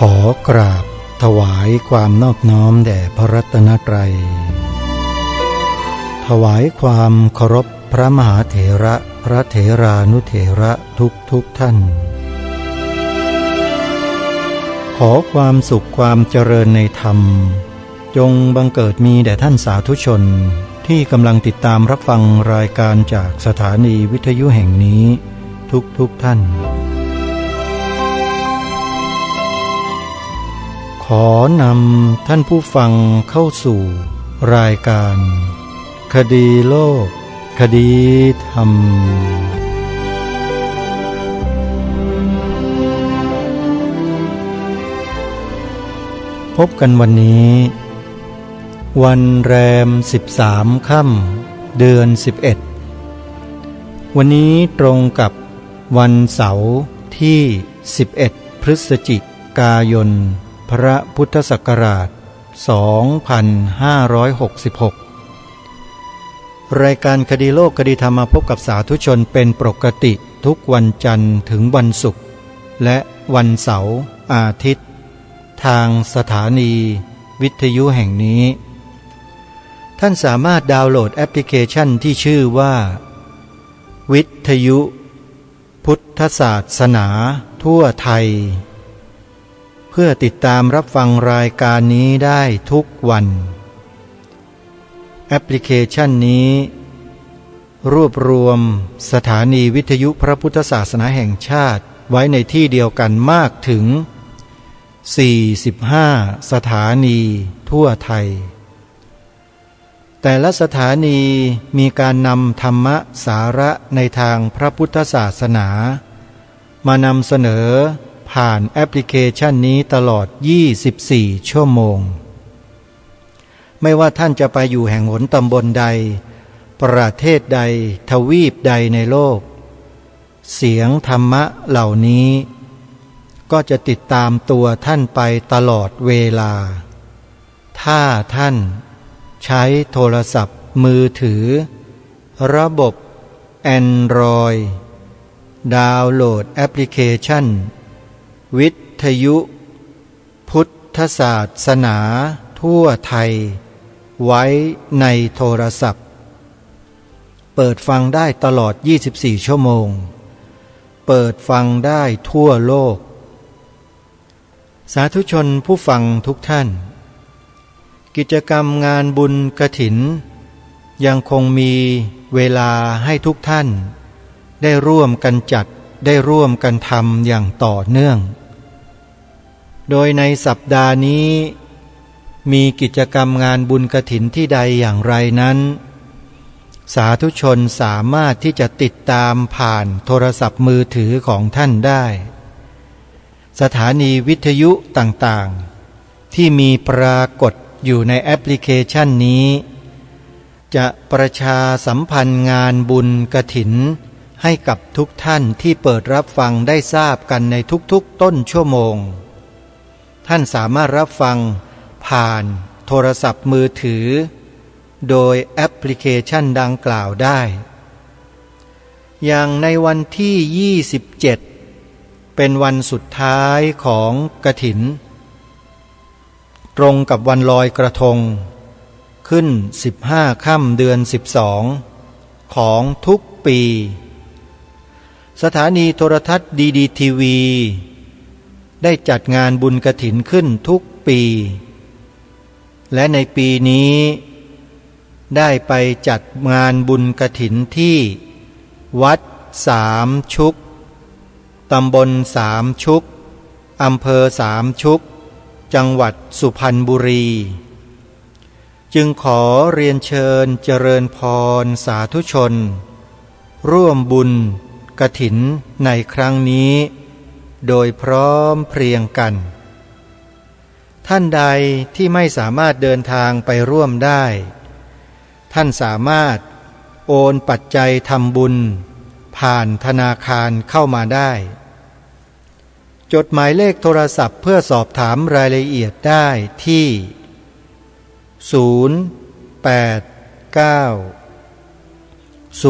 ขอกราบถวายความนอบน้อมแด่พระรัตนตรัยถวายความเคารพพระมหาเถระพระเถรานุเถระทุกท่านขอความสุขความเจริญในธรรมจงบังเกิดมีแด่ท่านสาธุชนที่กำลังติดตามรับฟังรายการจากสถานีวิทยุแห่งนี้ทุกท่านขอนำท่านผู้ฟังเข้าสู่รายการคดีโลกคดีธรรมพบกันวันนี้วันแรม13 ค่ำเดือน11วันนี้ตรงกับวันเสาร์ที่11พฤศจิกายนพระพุทธศักราช2566รายการคดีโลกคดีธรรมมาพบกับสาธุชนเป็นปกติทุกวันจันทร์ถึงวันศุกร์และวันเสาร์อาทิตย์ทางสถานีวิทยุแห่งนี้ท่านสามารถดาวน์โหลดแอปพลิเคชันที่ชื่อว่าวิทยุพุทธศาสนาทั่วไทยเพื่อติดตามรับฟังรายการนี้ได้ทุกวันแอปพลิเคชันนี้รวบรวมสถานีวิทยุพระพุทธศาสนาแห่งชาติไว้ในที่เดียวกันมากถึง45สถานีทั่วไทยแต่ละสถานีมีการนำธรรมะสาระในทางพระพุทธศาสนามานำเสนอผ่านแอปพลิเคชันนี้ตลอด24ชั่วโมงไม่ว่าท่านจะไปอยู่แห่งหนตำบลใดประเทศใดทวีปใดในโลกเสียงธรรมะเหล่านี้ก็จะติดตามตัวท่านไปตลอดเวลาถ้าท่านใช้โทรศัพท์มือถือระบบ Android ดาวน์โหลดแอปพลิเคชันวิทยุพุทธศาสนาทั่วไทยไว้ในโทรศัพท์เปิดฟังได้ตลอด24ชั่วโมงเปิดฟังได้ทั่วโลกสาธุชนผู้ฟังทุกท่านกิจกรรมงานบุญกฐินยังคงมีเวลาให้ทุกท่านได้ร่วมกันจัดได้ร่วมกันทำอย่างต่อเนื่องโดยในสัปดาห์นี้มีกิจกรรมงานบุญกฐินที่ใดอย่างไรนั้นสาธุชนสามารถที่จะติดตามผ่านโทรศัพท์มือถือของท่านได้สถานีวิทยุต่างๆที่มีปรากฏอยู่ในแอปพลิเคชันนี้จะประชาสัมพันธ์งานบุญกฐินให้กับทุกท่านที่เปิดรับฟังได้ทราบกันในทุกๆต้นชั่วโมงท่านสามารถรับฟังผ่านโทรศัพท์มือถือโดยแอปพลิเคชันดังกล่าวได้อย่างในวันที่27เป็นวันสุดท้ายของกฐินตรงกับวันลอยกระทงขึ้น15ค่ำเดือน12ของทุกปีสถานีโทรทัศน์ดีทีวีได้จัดงานบุญกฐินขึ้นทุกปีและในปีนี้ได้ไปจัดงานบุญกฐินที่วัดสามชุกตำบลสามชุกอำเภอสามชุกจังหวัดสุพรรณบุรีจึงขอเรียนเชิญเจริญพรสาธุชนร่วมบุญกฐินในครั้งนี้โดยพร้อมเพรียงกันท่านใดที่ไม่สามารถเดินทางไปร่วมได้ท่านสามารถโอนปัจจัยทำบุญผ่านธนาคารเข้ามาได้จดหมายเลขโทรศัพท์เพื่อสอบถามรายละเอียดได้ที่089 000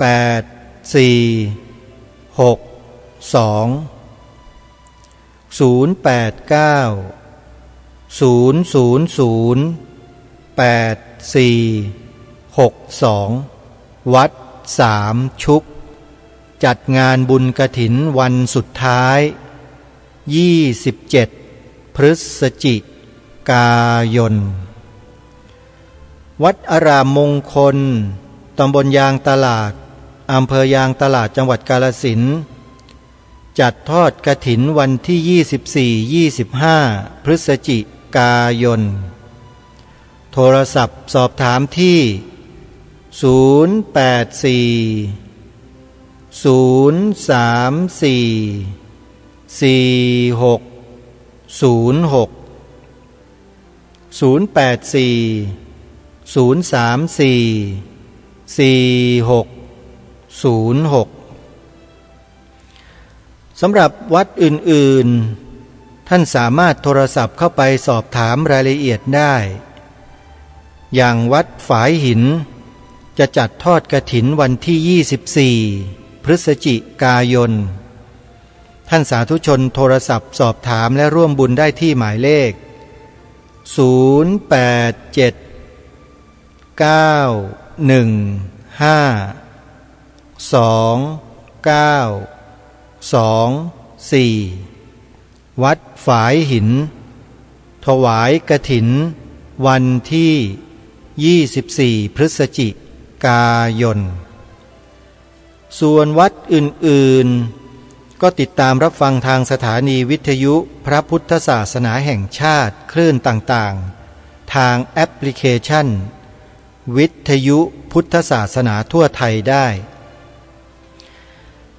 84 6 วัดสามชุกจัดงานบุญกฐินวันสุดท้าย27 พฤศจิกายนวัดอารามมงคลตำบลยางตลาดอำเภอยางตลาดจังหวัดกาฬสินธุ์จัดทอดกฐินวันที่ 24-25 พฤศจิกายนโทรศัพท์สอบถามที่สำหรับวัดอื่นๆท่านสามารถโทรศัพท์เข้าไปสอบถามรายละเอียดได้อย่างวัดฝายหินจะจัดทอดกฐินวันที่ 24 พฤศจิกายนท่านสาธุชนโทรศัพท์สอบถามและร่วมบุญได้ที่หมายเลข0879152924วัดฝายหินถวายกฐินวันที่24 พฤศจิกายนส่วนวัดอื่นๆก็ติดตามรับฟังทางสถานีวิทยุพระพุทธศาสนาแห่งชาติคลื่นต่างๆทางแอปพลิเคชันวิทยุพุทธศาสนาทั่วไทยได้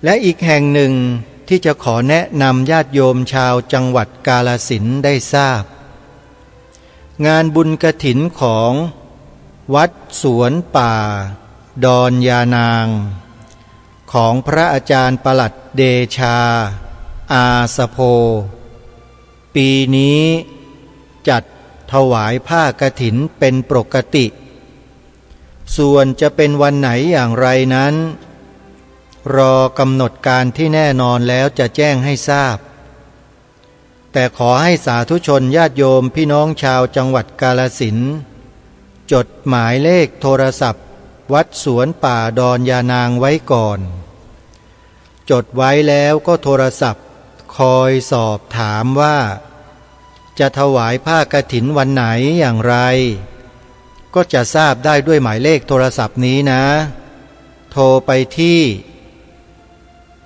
และอีกแห่งหนึ่งที่จะขอแนะนำญาติโยมชาวจังหวัดกาฬสินธุ์ได้ทราบงานบุญกฐินของวัดสวนป่าดอนยานางของพระอาจารย์ปลัดเดชาอาสโพปีนี้จัดถวายผ้ากฐินเป็นปกติส่วนจะเป็นวันไหนอย่างไรนั้นรอกำหนดการที่แน่นอนแล้วจะแจ้งให้ทราบแต่ขอให้สาธุชนญาติโยมพี่น้องชาวจังหวัดกาฬสินธุ์จดหมายเลขโทรศัพท์วัดสวนป่าดอนยานางไว้ก่อนจดไว้แล้วก็โทรศัพท์คอยสอบถามว่าจะถวายผ้ากฐินวันไหนอย่างไรก็จะทราบได้ด้วยหมายเลขโทรศัพท์นี้นะโทรไปที่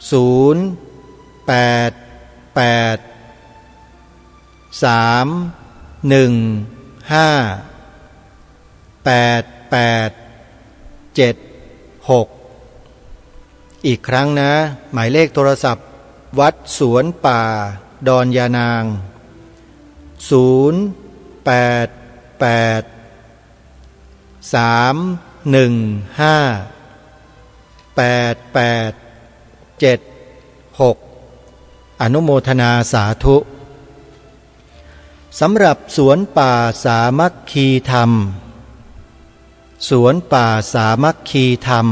088-315-8876อีกครั้งนะหมายเลขโทรศัพท์วัดสวนป่าดอนยานาง088-315-8876อนุโมทนาสาธุสำหรับสวนป่าสามัคคีธรรมสวนป่าสามัคคีธรรม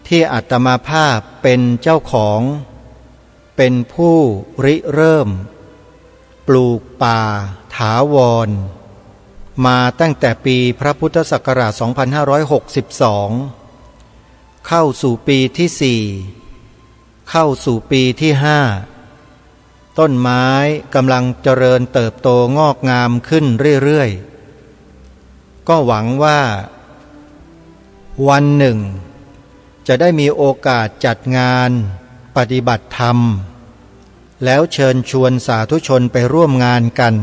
ที่อาตมาภาพเป็นเจ้าของเป็นผู้ริเริ่มปลูกป่าถาวรมาตั้งแต่ปีพระพุทธศักราช 2562 เข้าสู่ปีที่ 4 เข้าสู่ปีที่ 5 ต้นไม้กำลังเจริญเติบโตงอกงามขึ้นเรื่อยๆก็หวังว่าวันหนึ่งจะได้มีโอกาสจัดงานปฏิบัติธรรมแล้วเชิญชวนสาธุชนไปร่วมงานกัน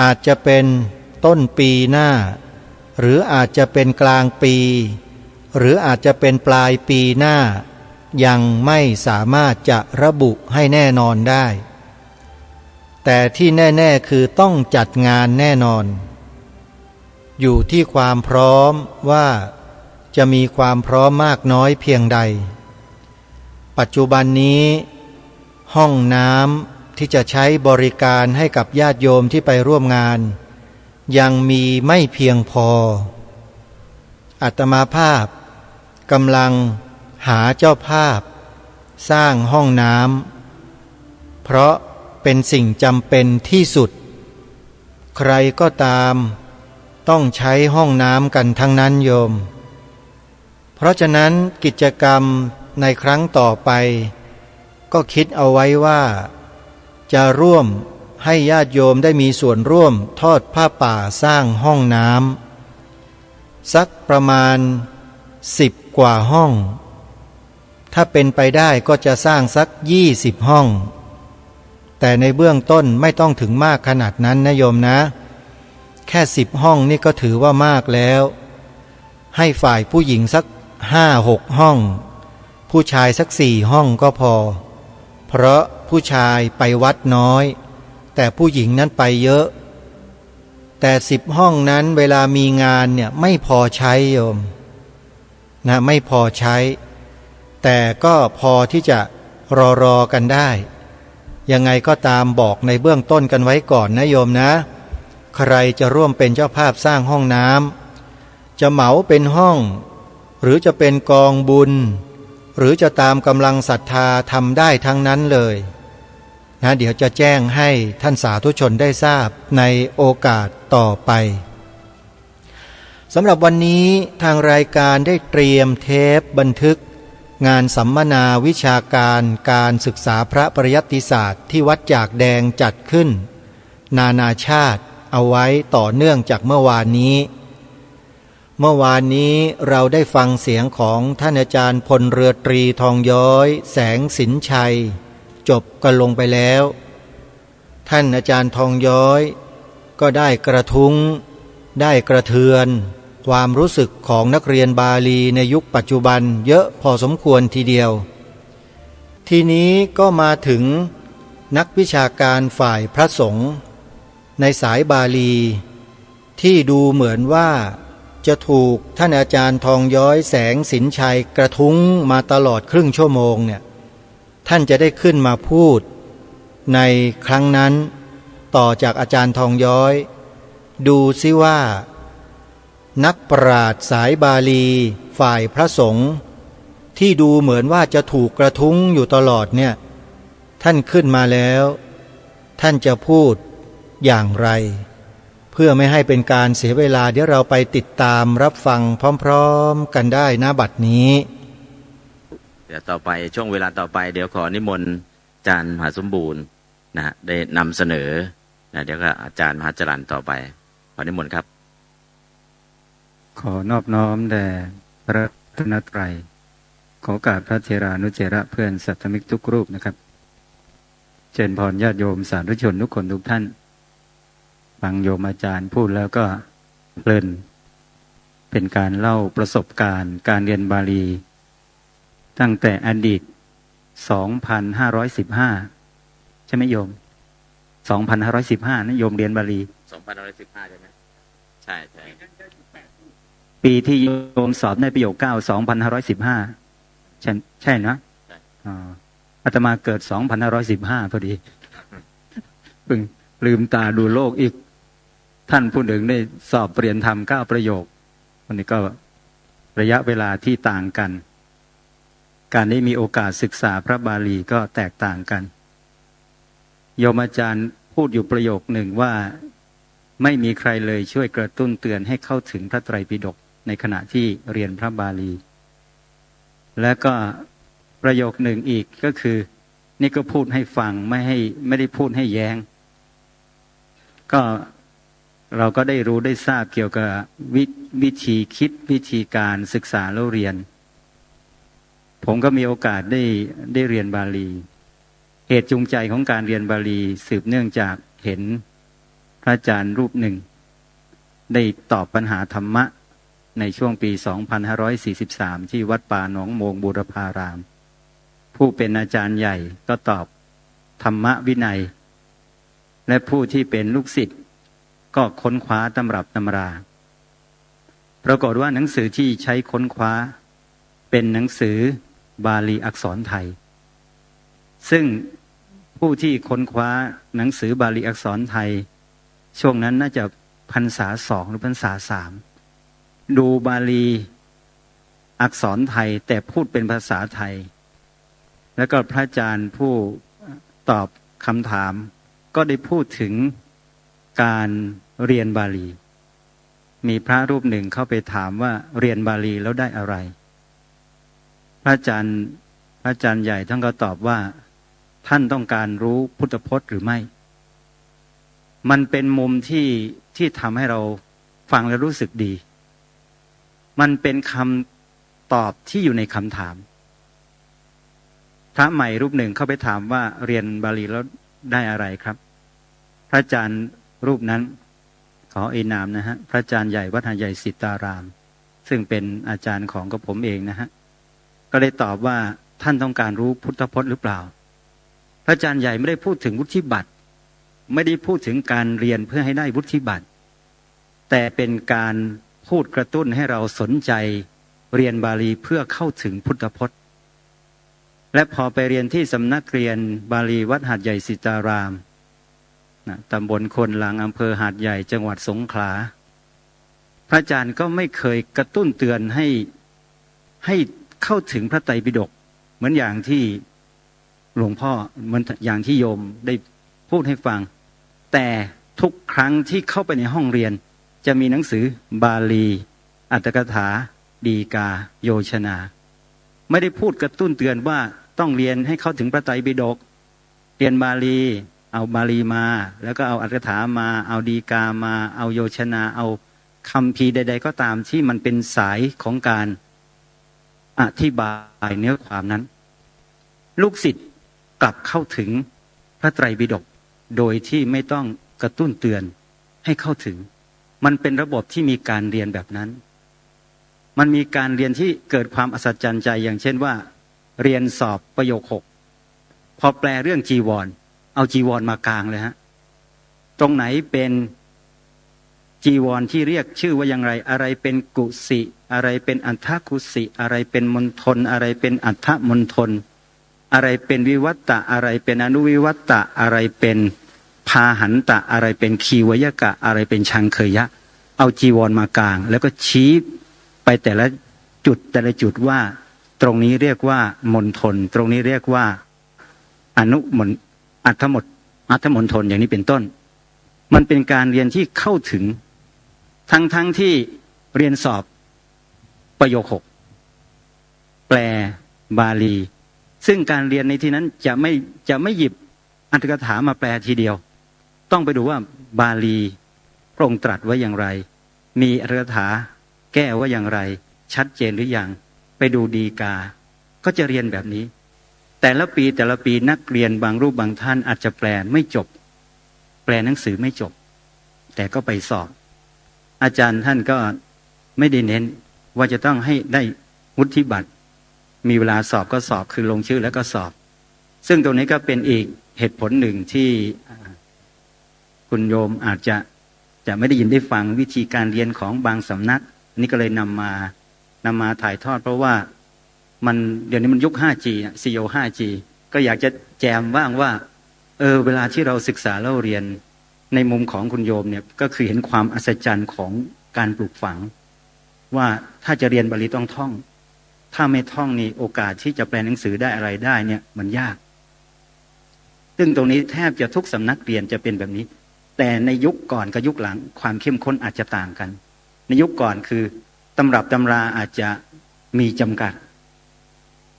อาจจะเป็นต้นปีหน้าหรืออาจจะเป็นกลางปีหรืออาจจะเป็นปลายปีหน้ายังไม่สามารถจะระบุให้แน่นอนได้แต่ที่แน่ๆคือต้องจัดงานแน่นอนอยู่ที่ความพร้อมว่าจะมีความพร้อมมากน้อยเพียงใดปัจจุบันนี้ห้องน้ำที่จะใช้บริการให้กับญาติโยมที่ไปร่วมงานยังมีไม่เพียงพออาตมาภาพกำลังหาเจ้าภาพ สร้างห้องน้ำเพราะเป็นสิ่งจำเป็นที่สุดใครก็ตามต้องใช้ห้องน้ำกันทั้งนั้นโยมเพราะฉะนั้นกิจกรรมในครั้งต่อไปก็คิดเอาไว้ว่าจะร่วมให้ญาติโยมได้มีส่วนร่วมทอดผ้าป่าสร้างห้องน้ำสักประมาณ10 กว่าห้องถ้าเป็นไปได้ก็จะสร้างสัก20 ห้องแต่ในเบื้องต้นไม่ต้องถึงมากขนาดนั้นนะโยมนะแค่10 ห้องนี่ก็ถือว่ามากแล้วให้ฝ่ายผู้หญิงสัก5-6 ห้องผู้ชายสัก4 ห้องก็พอเพราะผู้ชายไปวัดน้อยแต่ผู้หญิงนั้นไปเยอะแต่10 ห้องนั้นเวลามีงานเนี่ยไม่พอใช้โยมนะไม่พอใช้แต่ก็พอที่จะรอกันได้ยังไงก็ตามบอกในเบื้องต้นกันไว้ก่อนนะโยมนะใครจะร่วมเป็นเจ้าภาพสร้างห้องน้ำจะเหมาเป็นห้องหรือจะเป็นกองบุญหรือจะตามกำลังศรัทธาทำได้ทั้งนั้นเลยนะเดี๋ยวจะแจ้งให้ท่านสาธุชนได้ทราบในโอกาสต่อไปสำหรับวันนี้ทางรายการได้เตรียมเทปบันทึกงานสัมมนาวิชาการการศึกษาพระปริยัติศาสตร์ที่วัดจากแดงจัดขึ้นนานาชาติเอาไว้ต่อเนื่องจากเมื่อวานนี้เราได้ฟังเสียงของท่านอาจารย์พลเรือตรีทองย้อยแสงสินชัยจบกันลงไปแล้วท่านอาจารย์ทองย้อยก็ได้กระทุ้งได้กระเทือนความรู้สึกของนักเรียนบาลีในยุคปัจจุบันเยอะพอสมควรทีเดียวทีนี้ก็มาถึงนักวิชาการฝ่ายพระสงฆ์ในสายบาลีที่ดูเหมือนว่าจะถูกท่านอาจารย์ทองย้อยแสงสินชัยกระทุ้งมาตลอดครึ่งชั่วโมงเนี่ยท่านจะได้ขึ้นมาพูดในครั้งนั้นต่อจากอาจารย์ทองย้อยดูซิว่านักปราชญ์สายบาลีฝ่ายพระสงฆ์ที่ดูเหมือนว่าจะถูกกระทุ้งอยู่ตลอดเนี่ยท่านขึ้นมาแล้วท่านจะพูดอย่างไรเพื่อไม่ให้เป็นการเสียเวลาเดี๋ยวเราไปติดตามรับฟังพร้อมๆกันได้นะบัดนี้เดี๋ยวต่อไปช่วงเวลาต่อไปเดี๋ยวขอนิมนต์อาจารย์มหาสมบูรณ์นะได้นำเสนอนะเดี๋ยวก็อาจารย์มหาจรัญต่อไปขอนิมนต์ครับขอนอบน้อมแด่พระรัตนตรัยขอโอกาสพระเถรานุเถระเพื่อนสัตธมิกทุกรูปนะครับเจริญพรญาติโยมสาธุชนทุกคนทุกท่านฟังโยมอาจารย์พูดแล้วก็เพลินเป็นการเล่าประสบการณ์การเรียนบาลีตั้งแต่อดีต 2,515 ใช่ไหมโยม 2,515 นะโยมเรียนบาลี 2,515 ใช่ไหมใช่ใช่ปีที่โยมสอบในประโยค 9 2,515 ใช่นะอาตมาเกิด 2,515 พอดีเพิ่งลืมตาดูโลกอีกท่านผู้หนึ่งได้สอบเรียนธรรม9 ประโยควันนี้ก็ระยะเวลาที่ต่างกันการได้มีโอกาสศึกษาพระบาลีก็แตกต่างกันโยมอาจารย์พูดอยู่ประโยคหนึ่งว่าไม่มีใครเลยช่วยกระตุ้นเตือนให้เข้าถึงพระไตรปิฎกในขณะที่เรียนพระบาลีและก็ประโยคหนึ่งอีกก็คือนี่ก็พูดให้ฟังไม่ได้พูดให้แย้งก็เราก็ได้รู้ได้ทราบเกี่ยวกับวิธีคิดวิธีการศึกษาแล้วเรียนผมก็มีโอกาสได้เรียนบาลีเหตุจูงใจของการเรียนบาลีสืบเนื่องจากเห็นพระอาจารย์รูปหนึ่งได้ตอบปัญหาธรรมะในช่วงปี 2543 ที่วัดป่าหนองโมงบูรพารามผู้เป็นอาจารย์ใหญ่ก็ตอบธรรมะวินัยและผู้ที่เป็นลูกศิษย์ก็ค้นคว้าตำรับตำราปรากฏว่าหนังสือที่ใช้ค้นคว้าเป็นหนังสือบาลีอักษรไทยซึ่งผู้ที่ค้นคว้าหนังสือบาลีอักษรไทยช่วงนั้นน่าจะพรรษา 2หรือพรรษา 3ดูบาลีอักษรไทยแต่พูดเป็นภาษาไทย แล้วก็พระอาจารย์ผู้ตอบคำถามก็ได้พูดถึงการเรียนบาลี มีพระรูปหนึ่งเข้าไปถามว่าเรียนบาลีแล้วได้อะไรพระอาจารย์ใหญ่ท่านก็ตอบว่าท่านต้องการรู้พุทธพจน์หรือไม่มันเป็นมุมที่ทำให้เราฟังแล้วรู้สึกดีมันเป็นคำตอบที่อยู่ในคำถามพระใหม่รูปหนึ่งเข้าไปถามว่าเรียนบาลีแล้วได้อะไรครับพระอาจารย์รูปนั้นขอเอ่ยนามนะฮะพระอาจารย์ใหญ่วัดหาดใหญ่สิตารามซึ่งเป็นอาจารย์ของกับผมเองนะฮะก็ได้ตอบว่าท่านต้องการรู้พุทธพจน์หรือเปล่าพระอาจารย์ใหญ่ไม่ได้พูดถึงวุฒิบัตรไม่ได้พูดถึงการเรียนเพื่อให้ได้วุฒิบัตรแต่เป็นการพูดกระตุ้นให้เราสนใจเรียนบาลีเพื่อเข้าถึงพุทธพจน์และพอไปเรียนที่สำนักเรียนบาลีวัดหาดใหญ่สิตารามตำบลควนลังอำเภอหาดใหญ่จังหวัดสงขลาพระอาจารย์ก็ไม่เคยกระตุ้นเตือนให้เข้าถึงพระไตรปิฎกเหมือนอย่างที่หลวงพ่อเหมือนอย่างที่โยมได้พูดให้ฟังแต่ทุกครั้งที่เข้าไปในห้องเรียนจะมีหนังสือบาลีอัตถกถาดีกาโยชนาไม่ได้พูดกระตุ้นเตือนว่าต้องเรียนให้เข้าถึงพระไตรปิฎกเรียนบาลีเอาบาลีมาแล้วก็เอาอัตถกถามาเอาดีกามาเอาโยชนาเอาคัมภีร์ใดๆก็ตามที่มันเป็นสายของการอธิบายเนื้อความนั้นลูกศิษย์กลับเข้าถึงพระไตรปิฎกโดยที่ไม่ต้องกระตุ้นเตือนให้เข้าถึงมันเป็นระบบที่มีการเรียนแบบนั้นมันมีการเรียนที่เกิดความอัศจรรย์ใจอย่างเช่นว่าเรียนสอบประโยค6พอแปลเรื่องจีวรเอาจีวรมากลางเลยฮะตรงไหนเป็นจีวรที่เรียกชื่อว่าอย่างไรอะไรเป็นกุสิอะไรเป็นอัฏฐกุสิอะไรเป็นมณฑลอะไรเป็นอัฏฐมณฑลอะไรเป็นวิวัตตะอะไรเป็นอนุวิวัตตะอะไรเป็นพาหันตะอะไรเป็นคีวยกะอะไรเป็นชังเคยะเอาจีวรมากลางแล้วก็ชี้ไปแต่ละจุดว่าตรงนี้เรียกว่ามณฑลตรงนี้เรียกว่าอนุมณอัฏฐมณฑลอย่างนี้เป็นต้นมันเป็นการเรียนที่เข้าถึงทั้งที่เรียนสอบประโยค6แปลบาลีซึ่งการเรียนในที่นั้นจะไม่หยิบอัตถกถามาแปลทีเดียวต้องไปดูว่าบาลีพระองค์ตรัสไว้อย่างไรมีอัตถกถาแก้ว่าอย่างไรชัดเจนหรือยังไปดูดีกาก็จะเรียนแบบนี้แต่ละปีนักเรียนบางรูปบางท่านอาจจะแปลไม่จบแปลหนังสือไม่จบแต่ก็ไปสอบอาจารย์ท่านก็ไม่ได้เน้นว่าจะต้องให้ได้วุฒิบัตรมีเวลาสอบก็สอบคือลงชื่อแล้วก็สอบซึ่งตรงนี้ก็เป็นอีกเหตุผลหนึ่งที่คุณโยมอาจจะไม่ได้ยินได้ฟังวิธีการเรียนของบางสำนักนี่ก็เลยนำมาถ่ายทอดเพราะว่ามันเดี๋ยวนี้มันยุค 5G 4O 5G ก็อยากจะแจมบ้างว่าเวลาที่เราศึกษาแล้วเรียนในมุมของคุณโยมเนี่ยก็คือเห็นความอัศจรรย์ของการปลูกฝังว่าถ้าจะเรียนบาลีต้องท่องถ้าไม่ท่องนี่โอกาสที่จะแปลหนังสือได้อะไรได้เนี่ยมันยากซึ่งตรงนี้แทบจะทุกสำนักเรียนจะเป็นแบบนี้แต่ในยุคก่อนกับยุคหลังความเข้มข้นอาจจะต่างกันในยุคก่อนคือตำรับตำราอาจจะมีจำกัด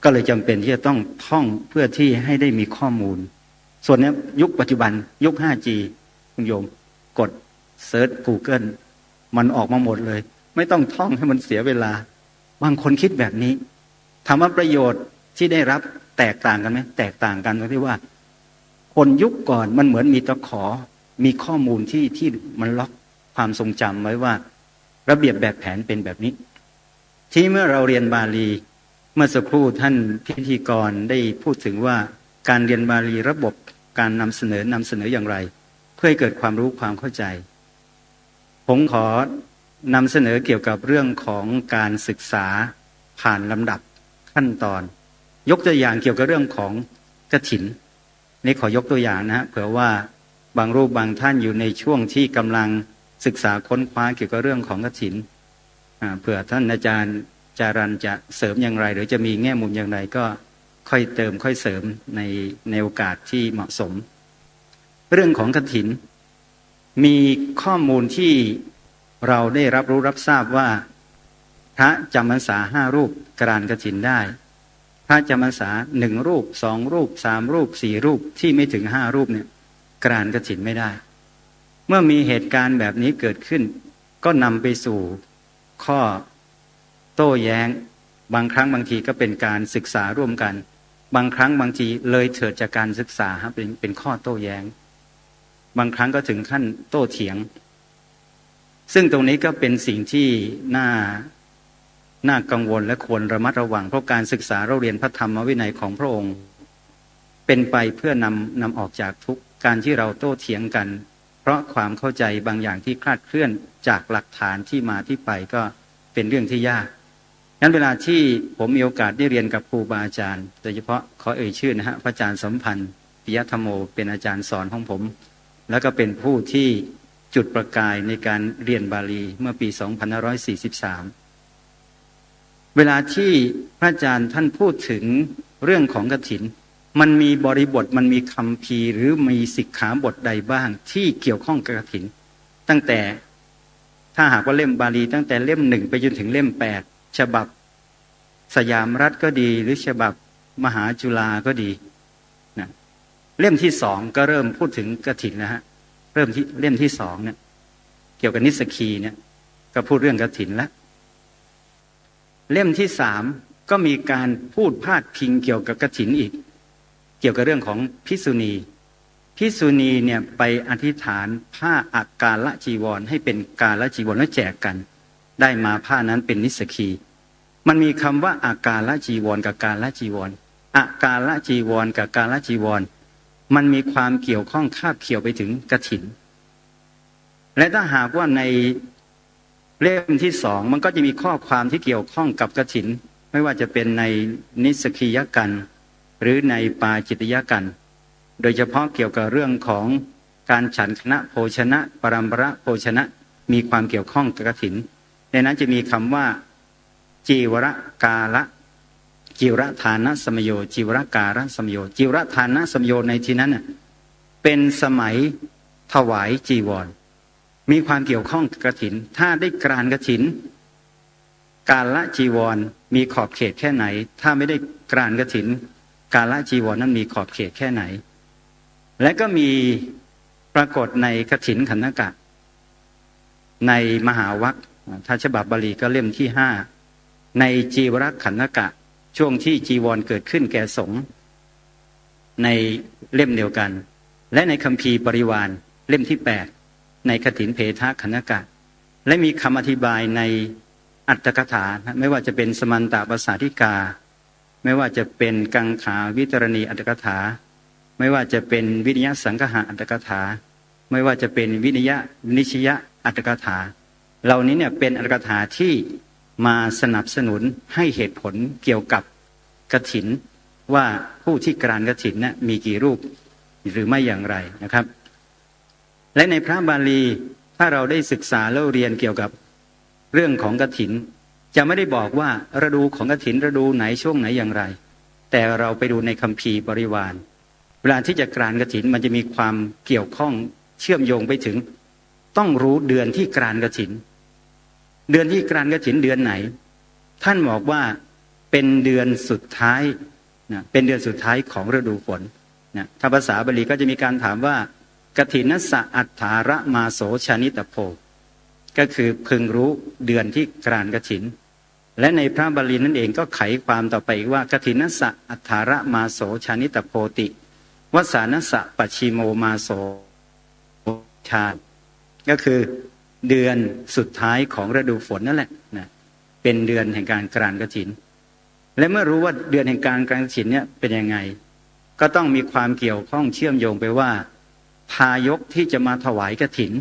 ก็เลยจำเป็นที่จะต้องท่องเพื่อที่ให้ได้มีข้อมูลส่วนนี้ยุคปัจจุบันยุค 5G คุณโยมกดเซิร์ช Google มันออกมาหมดเลยไม่ต้องท่องให้มันเสียเวลาบางคนคิดแบบนี้ถามว่าประโยชน์ที่ได้รับแตกต่างกันไหมแตกต่างกันตรงที่ว่าคนยุคก่อนมันเหมือนมีตะขอมีข้อมูลที่มันล็อกความทรงจำไว้ว่าระเบียบแบบแผนเป็นแบบนี้ที่เมื่อเราเรียนบาลีเมื่อสักครู่ท่านพิธีกรได้พูดถึงว่าการเรียนบาลีระบบการนำเสนออย่างไรเพื่อให้เกิดความรู้ความเข้าใจผมขอนำเสนอเกี่ยวกับเรื่องของการศึกษาผ่านลำดับขั้นตอนยกตัวอย่างเกี่ยวกับเรื่องของกฐินนี่ขอยกตัวอย่างนะเผื่อว่าบางรูปบางท่านอยู่ในช่วงที่กำลังศึกษาค้นคว้าเกี่ยวกับเรื่องของกฐินเผื่อท่านอาจารย์จารัญจะเสริมอย่างไรหรือจะมีแง่มุมอย่างไรก็ ค่อยเติมค่อยเสริมในโอกาสที่เหมาะสม เรื่องของกฐินมีข้อมูลที่เราได้รับรู้รับทราบว่าพระจำพรรษา5 รูปกรานกฐินได้พระจำพรรษา1 รูป2 รูป3 รูป4 รูปที่ไม่ถึง5 รูปเนี่ยกรานกฐินไม่ได้เมื่อมีเหตุการณ์แบบนี้เกิดขึ้นก็นำไปสู่ข้อโต้แย้งบางครั้งบางทีก็เป็นการศึกษาร่วมกันบางครั้งบางทีเลยเถิดจากการศึกษาเป็นข้อโต้แย้งบางครั้งก็ถึงขั้นโต้เถียงซึ่งตรงนี้ก็เป็นสิ่งที่น่ากังวลและควรระมัดระวังเพราะการศึกษาเราเรียนพระธรรมวินัยของพระองค์เป็นไปเพื่อนำออกจากทุกการที่เราโต้เถียงกันเพราะความเข้าใจบางอย่างที่คลาดเคลื่อนจากหลักฐานที่มาที่ไปก็เป็นเรื่องที่ยากงั้นเวลาที่ผมมีโอกาสได้เรียนกับครูบาอาจารย์โดยเฉพาะขอเอ่ยชื่อนะฮะพระอาจารย์สัมพันธ์ปิยธรรมโมเป็นอาจารย์สอนของผมแล้วก็เป็นผู้ที่จุดประกายในการเรียนบาลีเมื่อปี 2543 เวลาที่พระอาจารย์ท่านพูดถึงเรื่องของกฐินมันมีบริบทมันมีคัมภีร์หรือมีสิกขาบทใดบ้างที่เกี่ยวข้องกับกฐินตั้งแต่ถ้าหากว่าเล่มบาลีตั้งแต่เล่ม 1ไปจนถึงเล่ม 8ฉบับสยามรัฐก็ดีหรือฉบับมหาจุฬาก็ดีนะเล่มที่ 2ก็เริ่มพูดถึงกฐินนะฮะเริ่มที่เล่มที่ 2เนี่ยเกี่ยวกับนิสกีเนี่ยก็พูดเรื่องกฐินแล้วเล่มที่ 3ก็มีการพูดพาดพิงเกี่ยวกับกฐินอีกเกี่ยวกับเรื่องของภิกษุณีเนี่ยไปอธิษฐานผ้าอักกาลจีวรให้เป็นกาลจีวรแล้วแจกกันได้มาผ้านั้นเป็นนิสกีมันมีคำว่าอักกาลจีวรกับกาลจีวรอักกาลจีวรกับกาลจีวรมันมีความเกี่ยวข้องคาบเกี่ยวไปถึงกฐินและถ้าหากว่าในเล่มที่ 2มันก็จะมีข้อความที่เกี่ยวข้องกับกฐินไม่ว่าจะเป็นในนิสกียกันหรือในปาจิตติยกันโดยเฉพาะเกี่ยวกับเรื่องของการฉันคณะโภชนะปรัมประโภชนะมีความเกี่ยวข้องกับกฐินในนั้นจะมีคำว่าจีวรกาละจิวรทานะสมโยจิวรการะสมโยจิวรทานะสมโยในที่นั้นเป็นสมัยถวายจีวรมีความเกี่ยวข้องกับกฐินถ้าได้กรานกฐินกาละจีวรมีขอบเขตแค่ไหนถ้าไม่ได้กรานกฐินกาละจีวรนั้นมีขอบเขตแค่ไหนและก็มีปรากฏในกฐินขันธกะในมหาวรรคถ้าฉบับบาลีก็เล่มที่ 5ในจีวรขันธกะช่วงที่จีวรเกิดขึ้นแก่สงฆ์ในเล่มเดียวกันและในคัมภีร์ปริวารเล่มที่ 8ในกฐินเพทะขันธกะและมีคำอธิบายในอัตถกถาไม่ว่าจะเป็นสมันตปสาธิกาไม่ว่าจะเป็นกังขาวิตรณีอัตถกถาไม่ว่าจะเป็นวินิยสังคหะอัตถกถาไม่ว่าจะเป็นวินิยนิชยะอัตถกถาเหล่านี้เนี่ยเป็นอัตถกถาที่มาสนับสนุนให้เหตุผลเกี่ยวกับกฐินว่าผู้ที่กรานกฐินเนี่ยมีกี่รูปหรือไม่อย่างไรนะครับและในพระบาลีถ้าเราได้ศึกษาแล้วเรียนเกี่ยวกับเรื่องของกฐินจะไม่ได้บอกว่าฤดูของกฐินฤดูไหนช่วงไหนอย่างไรแต่เราไปดูในคัมภีร์ปริวารเวลาที่จะกรานกฐินมันจะมีความเกี่ยวข้องเชื่อมโยงไปถึงต้องรู้เดือนที่กรานกฐินเดือนที่กรานกฐินเดือนไหนท่านบอกว่าเป็นเดือนสุดท้ายนะเป็นเดือนสุดท้ายของฤดูฝนนะถ้าภาษาบาลีก็จะมีการถามว่ากฐินัสสะอัฏฐาระมาโสชานิตโพก็คือพึงรู้เดือนที่กรานกฐินและในพระบาลีนั่นเองก็ไขความต่อไปว่ากฐินัสสะอัฏฐาระมาโสชานิตโพติวสานัสสะปัจฉิโมมาโสชาก็คือเดือนสุดท้ายของฤดูฝนนั่นแหละนะเป็นเดือนแห่งการกรานกฐินและเมื่อรู้ว่าเดือนแห่งการกรานกฐินเนี่ยเป็นยังไงก็ต้องมีความเกี่ยวข้องเชื่อมโยงไปว่าทายกที่จะมาถวายกฐิน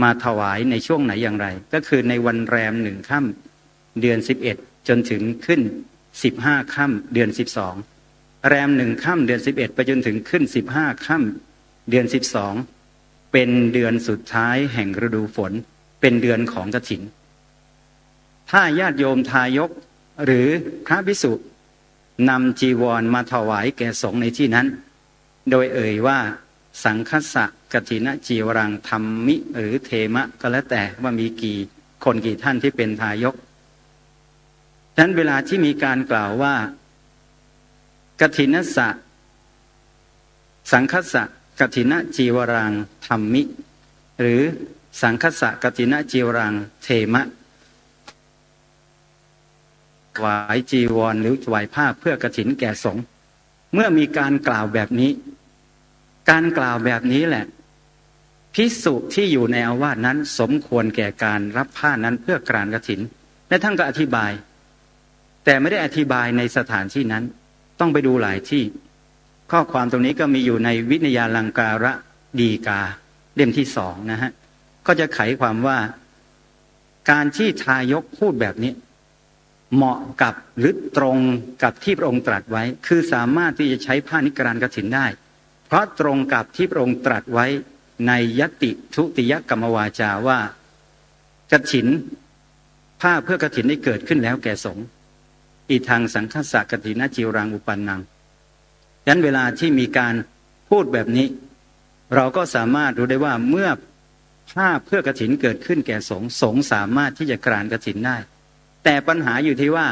มาถวายในช่วงไหนอย่างไรก็คือในวันแรม1ค่ำเดือน11จนถึงขึ้น15ค่ำเดือน12แรม1ค่ำเดือน11ไปจนถึงขึ้น15ค่ำเดือน12เป็นเดือนสุดท้ายแห่งฤดูฝนเป็นเดือนของกฐินถ้าญาติโยมทายกหรือพระภิกษุ นำจีวรมาถวายแก่สงฆ์ในที่นั้นโดยเอ่ยว่าสังคัสสะกฐินจีวรังธรรมิหรือเทมะก็แล้วแต่ว่ามีกี่คนกี่ท่านที่เป็นทายกฉะนั้นเวลาที่มีการกล่าวว่ากฐินสะสังคัสสะกฐินจีวรังธรรมิหรือสังคัสสะกฐินจีวรังเทมะถวายจีวรหรือถวายผ้าเพื่อกฐินแก่สงฆ์เมื่อมีการกล่าวแบบนี้การกล่าวแบบนี้แหละภิกษุที่อยู่ในอาวาสนั้นสมควรแก่การรับผ้านั้นเพื่อกรานกฐินและท่านก็อธิบายแต่ไม่ได้อธิบายในสถานที่นั้นต้องไปดูหลายที่ข้อความตรงนี้ก็มีอยู่ในวินยาลังการะดีกาเล่มที่2นะฮะก็จะไขความว่าการที่ทายกพูดแบบนี้เหมาะกับหรือตรงกับที่พระองค์ตรัสไว้คือสามารถที่จะใช้ผ้านิกรานกฐินได้เพราะตรงกับที่พระองค์ตรัสไว้ในยติทุติยกรรมวาจาว่ากฐินผ้าเพื่อกฐินได้เกิดขึ้นแล้วแก่สงฆ์อีทางสังคัสสะกฐินจีวรังอุปันนังฉะนั้นเวลาที่มีการพูดแบบนี้เราก็สามารถรู้ได้ว่าเมื่อผ้าเพื่อกฐินเกิดขึ้นแก่สงฆ์สงฆ์สามารถที่จะกรานกฐินได้แต่ปัญหาอยู่ที่ว่า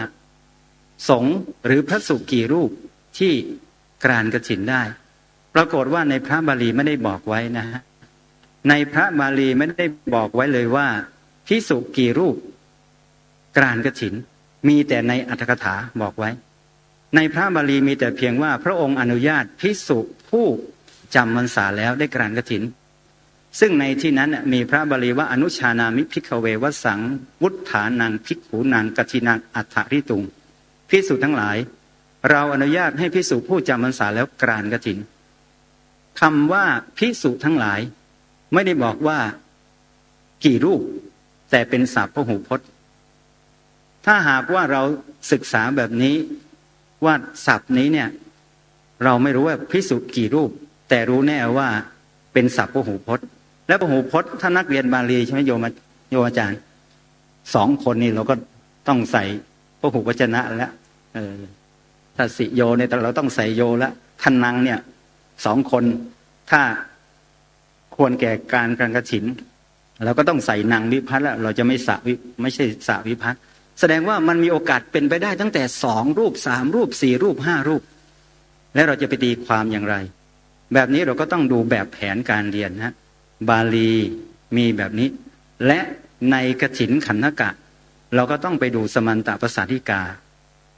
สงฆ์หรือพระภิกษุกี่รูปที่กรานกฐินได้ปรากฏว่าในพระบาลีไม่ได้บอกไว้นะฮะในพระบาลีไม่ได้บอกไว้เลยว่าภิกษุกี่รูปกรานกฐินมีแต่ในอรรถกถาบอกไว้ในพระบาลีมีแต่เพียงว่าพระองค์อนุญาตภิกษุผู้จำพรรษาแล้วได้กรานกฐินซึ่งในที่นั้นมีพระบาลีว่าอนุชานามิภิกขเววสังวุฒฐานังภิกขุนังกฐินังอัฏฐริตุงภิกษุทั้งหลายเราอนุญาตให้ภิกษุผู้จำพรรษาแล้วกรานกฐินคำว่าภิกษุทั้งหลายไม่ได้บอกว่ากี่รูปแต่เป็นศัพท์พหูพจน์ถ้าหากว่าเราศึกษาแบบนี้ว่าศัพท์นี้เนี่ยเราไม่รู้ว่าภิกษุกี่รูปแต่รู้แน่ว่าเป็นศัพท์พหูพจน์และพหูพจน์ถ้านักเรียนบาลีใช่ไหมโยมอาจารย์2 คนนี่เราก็ต้องใส่พหูวจนะแล้วถ้าสิโยเนี่ยเราต้องใส่โยแล้วทันนังเนี่ย2 คนถ้าควรแก่การกรานกฐินเราก็ต้องใส่นางวิภัตแล้วเราจะไม่ใช่สะวิภัตแสดงว่ามันมีโอกาสเป็นไปได้ตั้งแต่2 รูป3 รูป4 รูป5 รูปและเราจะไปตีความอย่างไรแบบนี้เราก็ต้องดูแบบแผนการเรียนนะบาลีมีแบบนี้และในกฐินขันธกะเราก็ต้องไปดูสมันตภาษาธิกา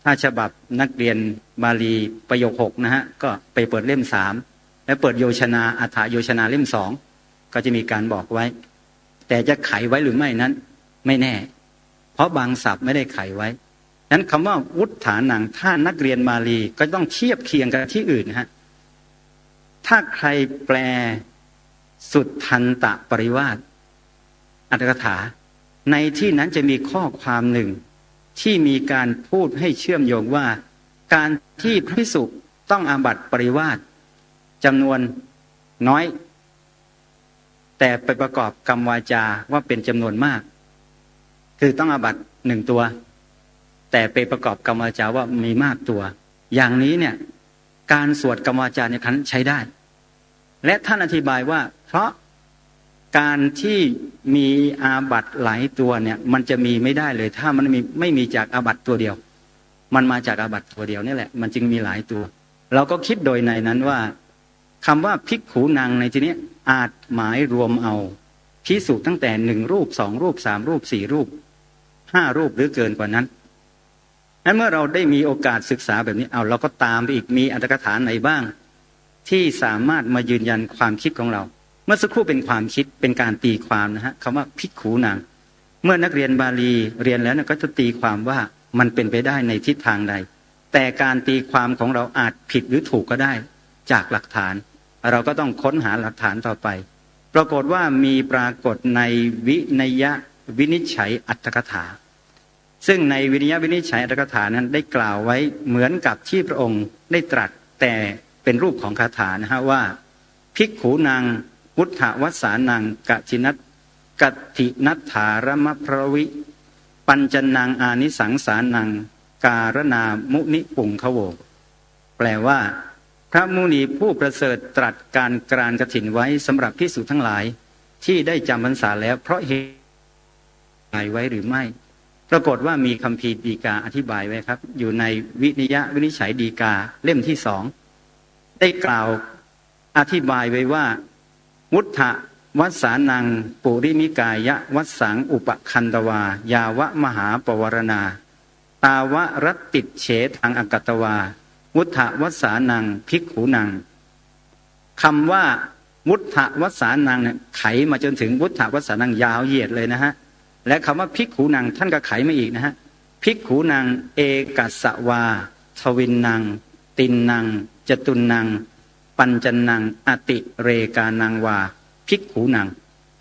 ถ้าฉบับนักเรียนบาลีประโยค6นะฮะก็ไปเปิดเล่ม3และเปิดโยชนาอัฏฐโยชนาเล่ม2ก็จะมีการบอกไว้แต่จะไขไว้หรือไม่นั้นไม่แน่เพราะบางศัพท์ไม่ได้ไขไว้นั้นคำว่าวุฒฐานังถ้านักเรียนบาลีก็ต้องเทียบเคียงกับที่อื่นนะฮะถ้าใครแปลสุทธันตปริวาสอรรถกถาในที่นั้นจะมีข้อความหนึ่งที่มีการพูดให้เชื่อมโยงว่าการที่พระภิกษุต้องอาบัติปริวาสจำนวนน้อยแต่ไปประกอบกรรมวาจาว่าเป็นจำนวนมากคือต้องอาบัติ1 ตัวแต่ไปประกอบกรรมวาจาว่ามีมากตัวอย่างนี้เนี่ยการสวดกรรมวาจาในครั้นใช้ได้และท่านอธิบายว่าเพราะการที่มีอาบัติหลายตัวเนี่ยมันจะมีไม่ได้เลยถ้ามันไม่มีจากอาบัติตัวเดียวมันมาจากอาบัติตัวเดียวนี่แหละมันจึงมีหลายตัวเราก็คิดโดยในนั้นว่าคำว่าภิกขุนังในที่นี้อาจหมายรวมเอาภิกษุตั้งแต่1 รูป2 รูป3 รูป4 รูป5 รูปหรือเกินกว่านั้นเมื่อเราได้มีโอกาสศึกษาแบบนี้เราก็ตามไปอีกมีอรรถกถาไหนบ้างที่สามารถมายืนยันความคิดของเราเมื่อสักครู่เป็นความคิดเป็นการตีความนะฮะคำว่าภิกขุนังเมื่อนักเรียนบาลีเรียนแล้วก็จะตีความว่ามันเป็นไปได้ในทิศทางใดแต่การตีความของเราอาจผิดหรือถูกก็ได้จากหลักฐานเราก็ต้องค้นหาหลักฐานต่อไปปรากฏว่ามีปรากฏในวินัยวินิจฉัยอรรถกถาซึ่งในวินัยวินิจฉัยอรรถกถานั้นได้กล่าวไว้เหมือนกับที่พระองค์ได้ตรัสแต่เป็นรูปของคาถานะฮะว่าภิกขุนังพุทธวัสสานังกฐินัฏฐารมพรวิปัญจนังอานิสังสานัง การนามุนิปุงขโวแปลว่าพระมุนีผู้ประเสริฐตรัสการกรานกฐินไว้สำหรับภิกษุทั้งหลายที่ได้จำพรรษาแล้วเพราะเหตุไว้หรือไม่ปรากฏว่ามีคัมภีร์ฎีกาอธิบายไว้ครับอยู่ในวินิจฉัยฎีกาเล่มที่2ได้กล่าวอธิบายไว้ว่าวุฒะวัสสานังปุริมิกายะวัสสังอุปคันตวายาวะมหาปวารณาตาวะรัตติเฉทังอกัตตวาวุฒะวัสสานังภิกขุนังคำว่าวุฒะวัสสานังเนี่ยไขมาจนถึงวุฒะวัสสานังยาวเหยียดเลยนะฮะและคำว่าภิกขุนังท่านก็ไขมาอีกนะฮะภิกขุนังเอกัสสวาทวินนังตินนังจตุนนังปัญจนังอติเรกานังวาภิกขุนัง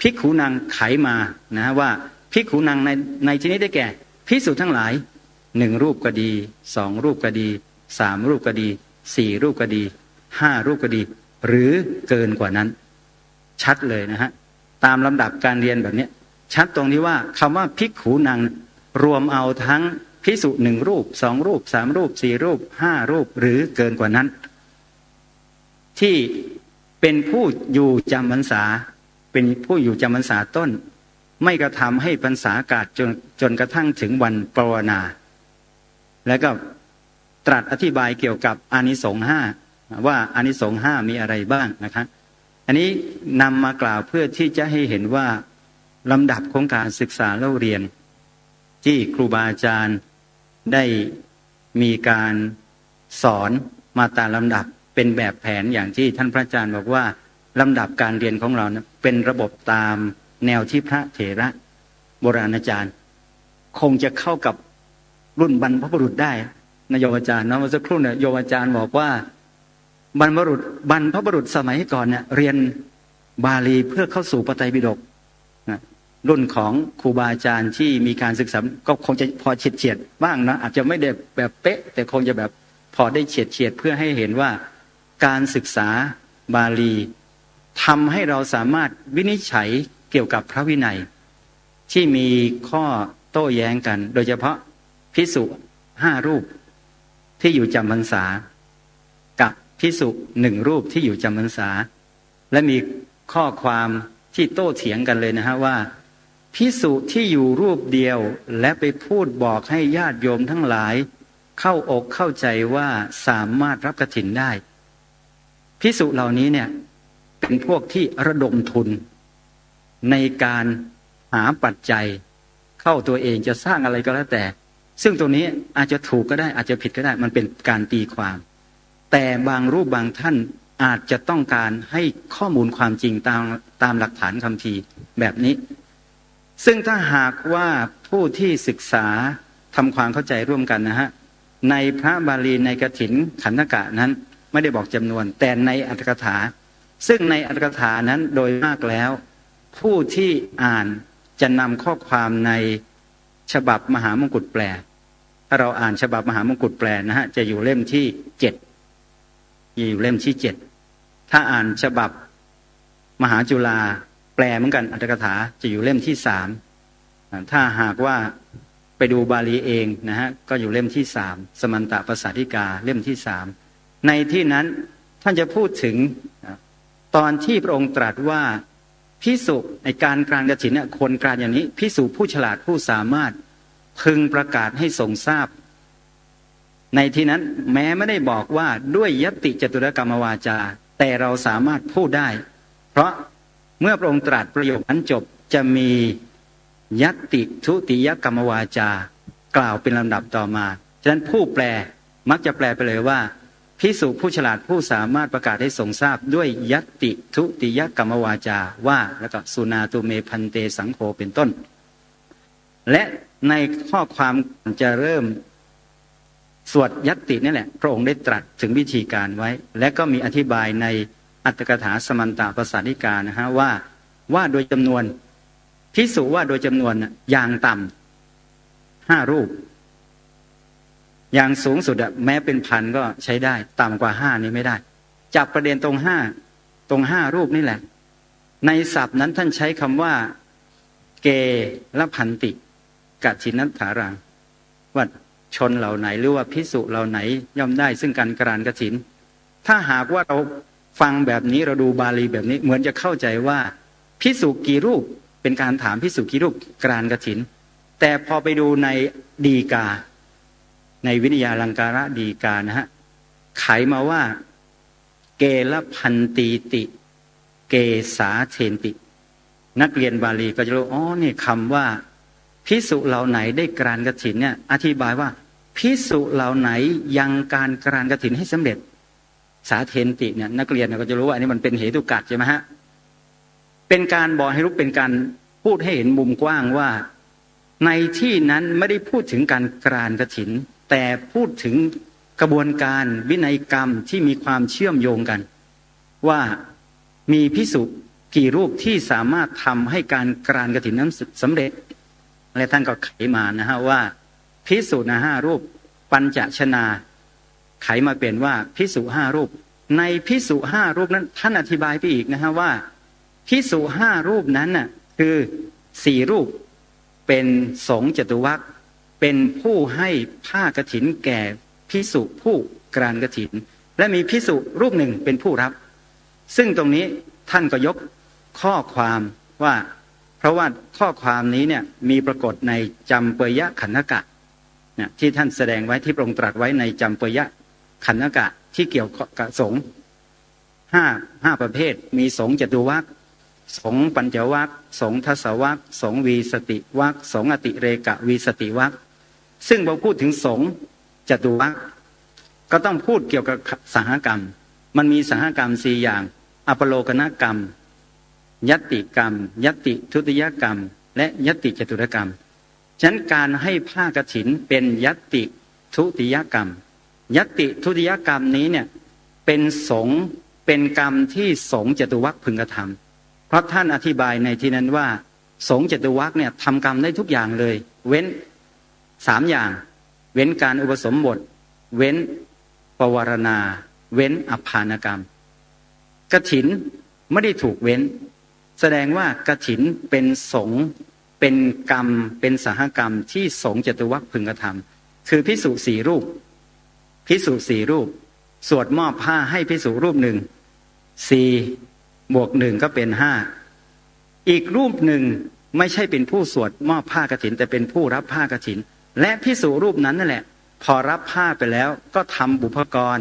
ภิกขุนังไขมานะว่าภิกขุนังในที่นี้ได้แก่ภิกษุทั้งหลาย1รูปก็ดี2รูปก็ดี3รูปก็ดี4รูปก็ดี5รูปก็ดีหรือเกินกว่านั้นชัดเลยนะฮะตามลำดับการเรียนแบบนี้ชัดตรงนี้ว่าคำว่าภิกขุนังรวมเอาทั้งภิกษุ1รูป2รูป3รูป4รูป5รูปหรือเกินกว่านั้นที่เป็นผู้อยู่จำพรรษาเป็นผู้อยู่จำพรรษาต้นไม่กระทำให้พรรษากาศจนกระทั่งถึงวันปวารณาแล้วก็ตรัสอธิบายเกี่ยวกับอานิสงส์5ว่าอานิสงส์5มีอะไรบ้างนะครับอันนี้นำมากล่าวเพื่อที่จะให้เห็นว่าลำดับของการศึกษาเล่าเรียนที่ครูบาอาจารย์ได้มีการสอนมาตามลำดับเป็นแบบแผนอย่างที่ท่านพระอาจารย์บอกว่าลำดับการเรียนของเรานะเป็นระบบตามแนวที่พระเถระโบราณอาจารย์คงจะเข้ากับรุ่นบรรพบุรุษได้นะโยมอาจารย์เนาะเมื่อสักครู่เนี่ยโยมอาจารย์บอกว่าบรรพบุรุษสมัยก่อนเนี่ยเรียนบาลีเพื่อเข้าสู่พระไตรปิฎกรุ่นของครูบาอาจารย์ที่มีการศึกษาก็คงจะพอเฉียดบ้างนะอาจจะไม่ได้แบบเป๊ะแต่คงจะแบบพอได้เฉียดเพื่อให้เห็นว่าการศึกษาบาลีทำให้เราสามารถวินิจฉัยเกี่ยวกับพระวินัยที่มีข้อโต้แย้งกันโดยเฉพาะภิกษุ5รูปที่อยู่จำพรรษากับภิกษุ1รูปที่อยู่จำพรรษาและมีข้อความที่โต้เถียงกันเลยนะฮะว่าภิกษุที่อยู่รูปเดียวและไปพูดบอกให้ญาติโยมทั้งหลายเข้าอกเข้าใจว่าสามารถรับกฐินได้ภิกษุเหล่านี้เนี่ยเป็นพวกที่ระดมทุนในการหาปัจจัยเข้าตัวเองจะสร้างอะไรก็แล้วแต่ซึ่งตรงนี้อาจจะถูกก็ได้อาจจะผิดก็ได้มันเป็นการตีความแต่บางรูปบางท่านอาจจะต้องการให้ข้อมูลความจริงตามหลักฐานคัมภีร์แบบนี้ซึ่งถ้าหากว่าผู้ที่ศึกษาทำความเข้าใจร่วมกันนะฮะในพระบาลีในกฐินขันธกะนั้นไม่ได้บอกจำนวนแต่ในอรรถกถาซึ่งในอรรถกถานั้นโดยมากแล้วผู้ที่อ่านจะนำข้อความในฉบับมหามงกุฎแปลถ้าเราอ่านฉบับมหามงกุฎแปลนะฮะจะอยู่เล่มที่7อยู่เล่มที่7ถ้าอ่านฉบับมหาจุฬาแปลเหมือนกันอรรถกถาจะอยู่เล่มที่3ถ้าหากว่าไปดูบาลีเองนะฮะก็อยู่เล่มที่3สมันตปสาธิกาเล่มที่3ในที่นั้นท่านจะพูดถึงตอนที่พระองค์ตรัสว่าภิกษุในการกรานกฐินเนี่ยคนกรานอย่างนี้ภิกษุผู้ฉลาดผู้สามารถพึงประกาศให้ทรงทราบในที่นั้นแม้ไม่ได้บอกว่าด้วยยติจตุรกรรมวาจาแต่เราสามารถพูดได้เพราะเมื่อพระองค์ตรัสประโยคนั้นจบจะมียติทุติยกรรมวาจากล่าวเป็นลำดับต่อมาฉะนั้นผู้แปลมักจะแปลไปเลยว่าภิกษุผู้ฉลาดผู้สามารถประกาศให้ทรงทราบด้วยยติทุติยกรรมวาจาว่าแล้วก็สุนาตุเมพันเตสังโฆเป็นต้นและในข้อความจะเริ่มสวดยตินี่แหละพระองค์ได้ตรัสถึงวิธีการไว้และก็มีอธิบายในอัตถกถาสมันตปสาธิกานะฮะว่าโดยจำนวนภิกษุว่าโดยจำนวนอย่างต่ำ5รูปอย่างสูงสุดแม้เป็นพันก็ใช้ได้ต่ำกว่า5นี้ไม่ได้จับประเด็นตรง5รูปนี่แหละในศัพท์นั้นท่านใช้คำว่าเกละพันติกัจฉินัฏฐารังว่า ชนเหล่าไหนหรือว่าภิกษุเหล่าไหนย่อมได้ซึ่งการกรานกฐินถ้าหากว่าเราฟังแบบนี้เราดูบาลีแบบนี้เหมือนจะเข้าใจว่าภิกษุกี่รูปเป็นการถามภิกษุกี่รูปกรานกฐินแต่พอไปดูในดีกาในวินยาลังการะดีกานะฮะไขมาว่าเกลพันตีติเกสาเทนตินักเรียนบาลีก็จะรู้อ๋อนี่คำว่าภิกษุเหล่าไหนได้กรานกฐินเนี่ยอธิบายว่าภิกษุเหล่าไหนยังการกรานกฐินให้สำเร็จสาเทนติเนี่ยนักเรียนก็จะรู้ว่าอันนี้มันเป็นเหตุกัดใช่ไหมฮะเป็นการบอกให้รู้เป็นการพูดให้เห็นมุมกว้างว่าในที่นั้นไม่ได้พูดถึงการกรานกฐินแต่พูดถึงกระบวนการวินัยกรรมที่มีความเชื่อมโยงกันว่ามีภิกษุกี่รูปที่สามารถทำให้การกรานกฐินนั้นสำเร็จและท่านก็ไขมานะฮะว่าภิกษุ5 รูปปัญจชนาไขมาเป็นว่าภิกษุ5 รูปในภิกษุ5 รูปนั้นท่านอธิบายไปอีกนะฮะว่าภิกษุ5 รูปนั้นน่ะคือ4 รูปเป็นสงฆ์จตุวรรษเป็นผู้ให้ผ้ากฐินแก่ภิกษุผู้กรานกฐินและมีภิกษุรูปหนึ่งเป็นผู้รับซึ่งตรงนี้ท่านก็ยกข้อความว่าเพราะว่าข้อความนี้เนี่ยมีปรากฏในจำเปยขันธกะเนี่ยที่ท่านแสดงไว้ที่พระองค์ตรัสไว้ในจำเปยขันธกะที่เกี่ยวกับสงฆ์ห้าประเภทมีสงฆ์จตุวรรษสงฆ์ปัญจวรรคสงฆ์ทศวรรคสงฆ์วีสติวรรคสงฆ์อติเรกะวีสติวรรคซึ่งพอพูดถึงสงฆ์จตุวรรคก็ต้องพูดเกี่ยวกับสหกรรมมันมีสหกรรม4 อย่างอปโลกนกรรมยัตติกรรมยัตติทุติยกรรมและยัตติจตุรกรรมฉะนั้นการให้ผ้ากฐินเป็นยัตติทุติยกรรมยัตติทุติยกรรมนี้เนี่ยเป็นสงฆ์เป็นกรรมที่สงฆ์จตุวรรคพึงกระทำเพราะท่านอธิบายในที่นั้นว่าสงฆ์จตุวรรคเนี่ยทำกรรมได้ทุกอย่างเลยเว้น3 อย่างเว้นการอุปสมบทเว้นปวารณาเว้นอภานกรรมกฐินไม่ได้ถูกเว้นแสดงว่ากฐินเป็นสงฆ์เป็นกรรมเป็นสหกรรมที่สงฆ์จตุวรรคพึงกระทำคือภิกษุ4 รูปภิกษุ4 รูปสวดมอบผ้าให้ภิกษุรูปหนึ่ง4 บวก 1ก็เป็น5อีกรูปหนึ่งไม่ใช่เป็นผู้สวดมอบผ้ากฐินแต่เป็นผู้รับผ้ากฐินและภิกษุรูปนั้นนั่นแหละพอรับผ้าไปแล้วก็ทำบุพกร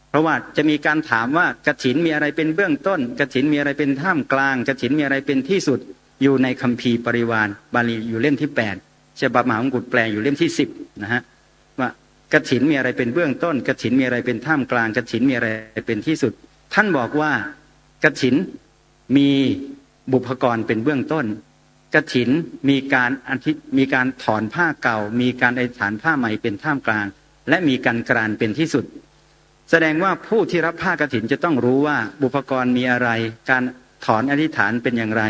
เพราะว่าจะมีการถามว่ากฐินมีอะไรเป็นเบื้องต้นกฐินมีอะไรเป็นท่ามกลางกฐินมีอะไรเป็นที่สุดอยู่ในคัมภีร์ปริวารบาลีอยู่เล่มที่8ฉบับมหามงกุฎแปลอยู่เล่มที่10นะฮะว่ากฐินมีอะไรเป็นเบื้องต้นกฐินมีอะไรเป็นท่ามกลางกฐินมีอะไรเป็นที่สุดท่านบอกว่ากฐินมีบุพกรเป็นเบื้องต้นกฐินมีการถอนผ้าเก่ามีการอธิษฐานผ้าใหม่เป็นท่ามกลางและมีการกรานเป็นที่สุดแสดงว่าผู้ที่รับผ้ากฐินจะต้องรู้ว่าบุพกรมีอะไรการถอนอธิษฐานเป็นอย่างไร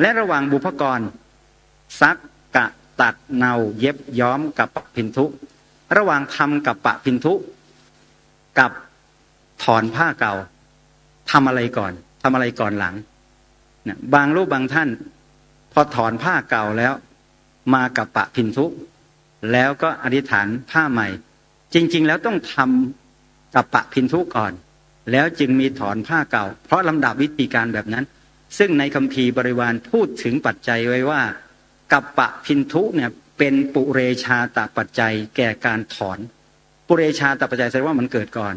และระหว่างบุพกรซักกะตัดเนาเย็บย้อมกับปะพินทุระหว่างทำกับปะพินทุกับถอนผ้าเก่าทำอะไรก่อนหลังนะบางรูปบางท่านพอถอนผ้าเก่าแล้วมากับปะพินทุแล้วก็อธิษฐานผ้าใหม่จริงๆแล้วต้องทำกับปะพินทุก่อนแล้วจึงมีถอนผ้าเก่าเพราะลำดับวิธีการแบบนั้นซึ่งในคัมภีร์บริวารพูดถึงปัจจัยไว้ว่ากับปะพินทุเนี่ยเป็นปุเรชาตปัจจัยแก่การถอนปุเรชาตปัจจัยแสดงว่ามันเกิดก่อน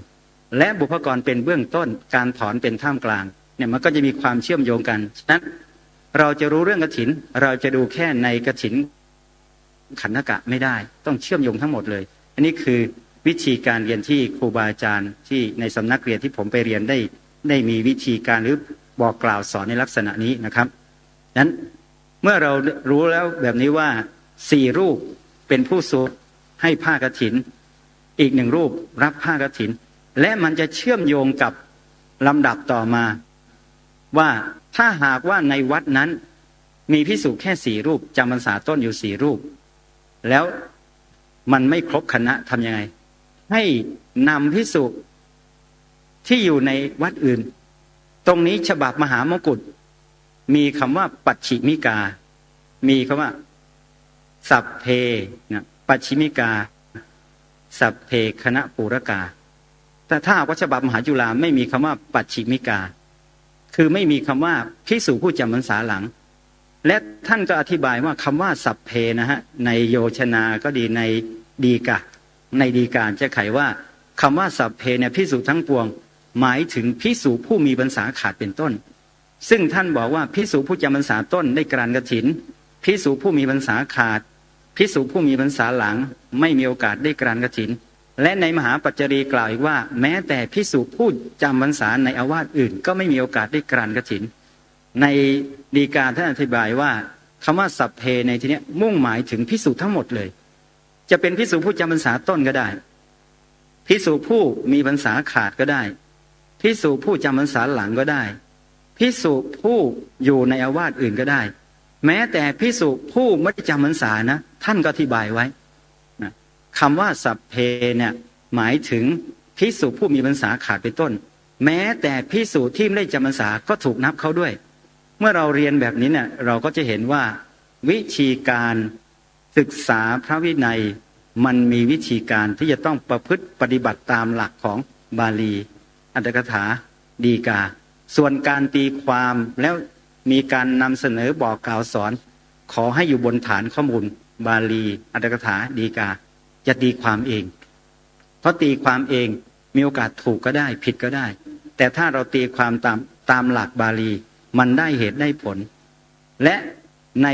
และบุพกรเป็นเบื้องต้นการถอนเป็นท่ามกลางเนี่ยมันก็จะมีความเชื่อมโยงกันฉะนั้นเราจะรู้เรื่องกฐินเราจะดูแค่ในกฐินขันธกะไม่ได้ต้องเชื่อมโยงทั้งหมดเลยอันนี้คือวิธีการเรียนที่ครูบาอาจารย์ที่ในสำนักเรียนที่ผมไปเรียนได้มีวิธีการหรือบอกกล่าวสอนในลักษณะนี้นะครับนั้นเมื่อเรารู้แล้วแบบนี้ว่า4 รูปเป็นผู้สวดให้ผ้ากฐินอีก1 รูปรับผ้ากฐินและมันจะเชื่อมโยงกับลำดับต่อมาว่าถ้าหากว่าในวัดนั้นมีภิกษุแค่4 รูปจำพรรษาต้นอยู่4 รูปแล้วมันไม่ครบคณะทำยังไงให้นำภิกษุที่อยู่ในวัดอื่นตรงนี้ฉบับมหามงกุฎมีคำว่าปัจฉิมิกามีคำว่าสัพเพนะปัจฉิมิกา สัพเพคณะปูรกาแต่ถ้าวัฉบับมหาจุฬาไม่มีคำว่าปัจฉิมิกาคือไม่มีคำว่าภิกษุผู้จำพรรษาหลังและท่านก็อธิบายว่าคำว่าสัพเพนะฮะในโยชนาก็ดีในดีกาในดีกาจะไขว่าคำว่าสัพเพเนี่ยภิกษุทั้งปวงหมายถึงภิกษุผู้มีพรรษาขาดเป็นต้นซึ่งท่านบอกว่าภิกษุผู้จำพรรษาต้นได้กรานกฐินภิกษุผู้มีพรรษาขาดภิกษุผู้มีพรรษาหลังไม่มีโอกาสได้กรานกฐินและในมหาปัจจรีกล่าวอีกว่าแม้แต่ภิกษุผู้จำพรรษาในอาวาสอื่นก็ไม่มีโอกาสได้กรานกฐินในดีกาท่านอธิบายว่าคำว่าสัพเพในที่นี้มุ่งหมายถึงภิกษุทั้งหมดเลยจะเป็นภิกษุผู้จำพรรษาต้นก็ได้ภิกษุผู้มีพรรษาขาดก็ได้ภิกษุผู้จำพรรษาหลังก็ได้ภิกษุผู้อยู่ในอาวาสอื่นก็ได้แม้แต่ภิกษุผู้ไม่ได้จำพรรษานะท่านก็อธิบายไว้นะคำว่าสัพเพเนี่ยหมายถึงภิกษุผู้มีพรรษาขาดเป็นต้นแม้แต่ภิกษุที่ไม่ได้จำพรรษาก็ถูกนับเข้าด้วยเมื่อเราเรียนแบบนี้เนี่ยเราก็จะเห็นว่าวิธีการศึกษาพระวินัยมันมีวิธีการที่จะต้องประพฤติปฏิบัติตามหลักของบาลีอัตถกถาดีกาส่วนการตีความแล้วมีการนำเสนอบอกกล่าวสอนขอให้อยู่บนฐานข้อมูลบาลีอัตถกถาดีกาจะตีความเองเพราะตีความเองมีโอกาสถูกก็ได้ผิดก็ได้แต่ถ้าเราตีความตามหลักบาลีมันได้เหตุได้ผลและใน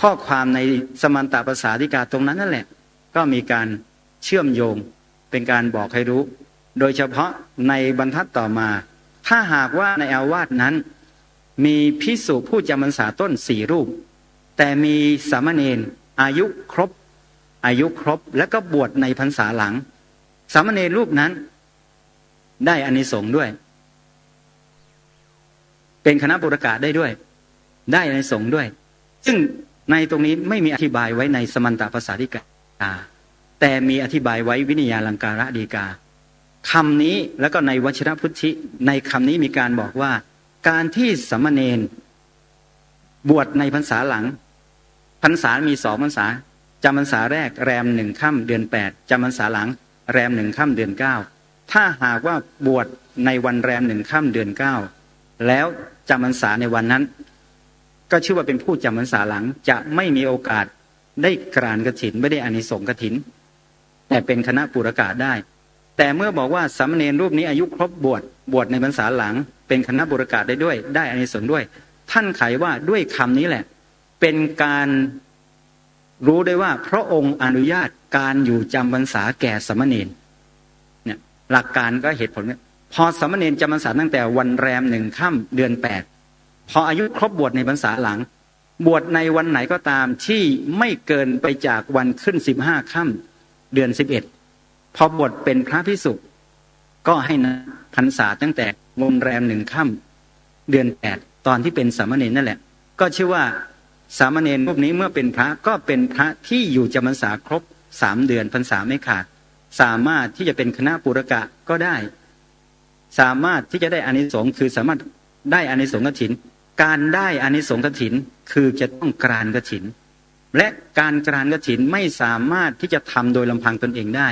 ข้อความในสมันตปสาธิกาตรงนั้นนั่นแหละก็มีการเชื่อมโยงเป็นการบอกให้รู้โดยเฉพาะในบรรทัดต่อมาถ้าหากว่าในอาวาสนั้นมีภิกษุผู้จำพรรษาต้น4 รูปแต่มีสามเณรอายุครบแล้วก็บวชในพรรษาหลังสามเณรรูปนั้นได้อานิสงส์ด้วยเป็นคณะบุรกะได้ด้วยได้อานิสงส์ด้วยซึ่งในตรงนี้ไม่มีอธิบายไว้ในสมันตปสาธิกาแต่มีอธิบายไว้วินิยาลังการดีกาคำนี้แล้วก็ในวชิรพุทธิในคำนี้มีการบอกว่าการที่สามเณรบวชในพรรษาหลังพรรษามี2 พรรษาจำพรรษาแรกแรม1 ค่ำเดือน8จำพรรษาหลังแรม1 ค่ำเดือน9ถ้าหากว่าบวชในวันแรม1 ค่ำเดือน9แล้วจำพรรษาในวันนั้นก็ชื่อว่าเป็นผู้จำพรรษาหลังจะไม่มีโอกาสได้กรานกฐินไม่ได้อานิสงส์กฐินแต่เป็นคณะปุรกะได้แต่เมื่อบอกว่าสามเณรรูปนี้อายุครบบวชในพรรษาหลังเป็นคณะบุรกะได้ด้วยได้อานิสงส์ด้วยท่านไขว่าด้วยคำนี้แหละเป็นการรู้ได้ว่าพระองค์อนุญาตการอยู่จำพรรษาแก่สามเณรเนี่ยหลักการก็เหตุผลพอสามเณรจำพรรษาตั้งแต่วันแรม1 ค่ำเดือน8พออายุครบบวชในพรรษาหลังบวชในวันไหนก็ตามที่ไม่เกินไปจากวันขึ้น15 ค่ำเดือน11พอบวชเป็นพระภิกษุก็ให้นับพรรษาตั้งแต่วันแรม1 ค่ำเดือน8ตอนที่เป็นสามเณรนั่นแหละก็ชื่อว่าสามเณรรูปนี้เมื่อเป็นพระก็เป็นพระที่อยู่จำพรรษาครบ3 เดือนพรรษาไม่ขาดสามารถที่จะเป็นคณะปุรกะก็ได้สามารถที่จะได้อานิสงส์คือสามารถได้อานิสงส์กฐินการได้อานิสงส์กฐินคือจะต้องกรานกฐินและการกรานกฐินไม่สามารถที่จะทำโดยลำพังตนเองได้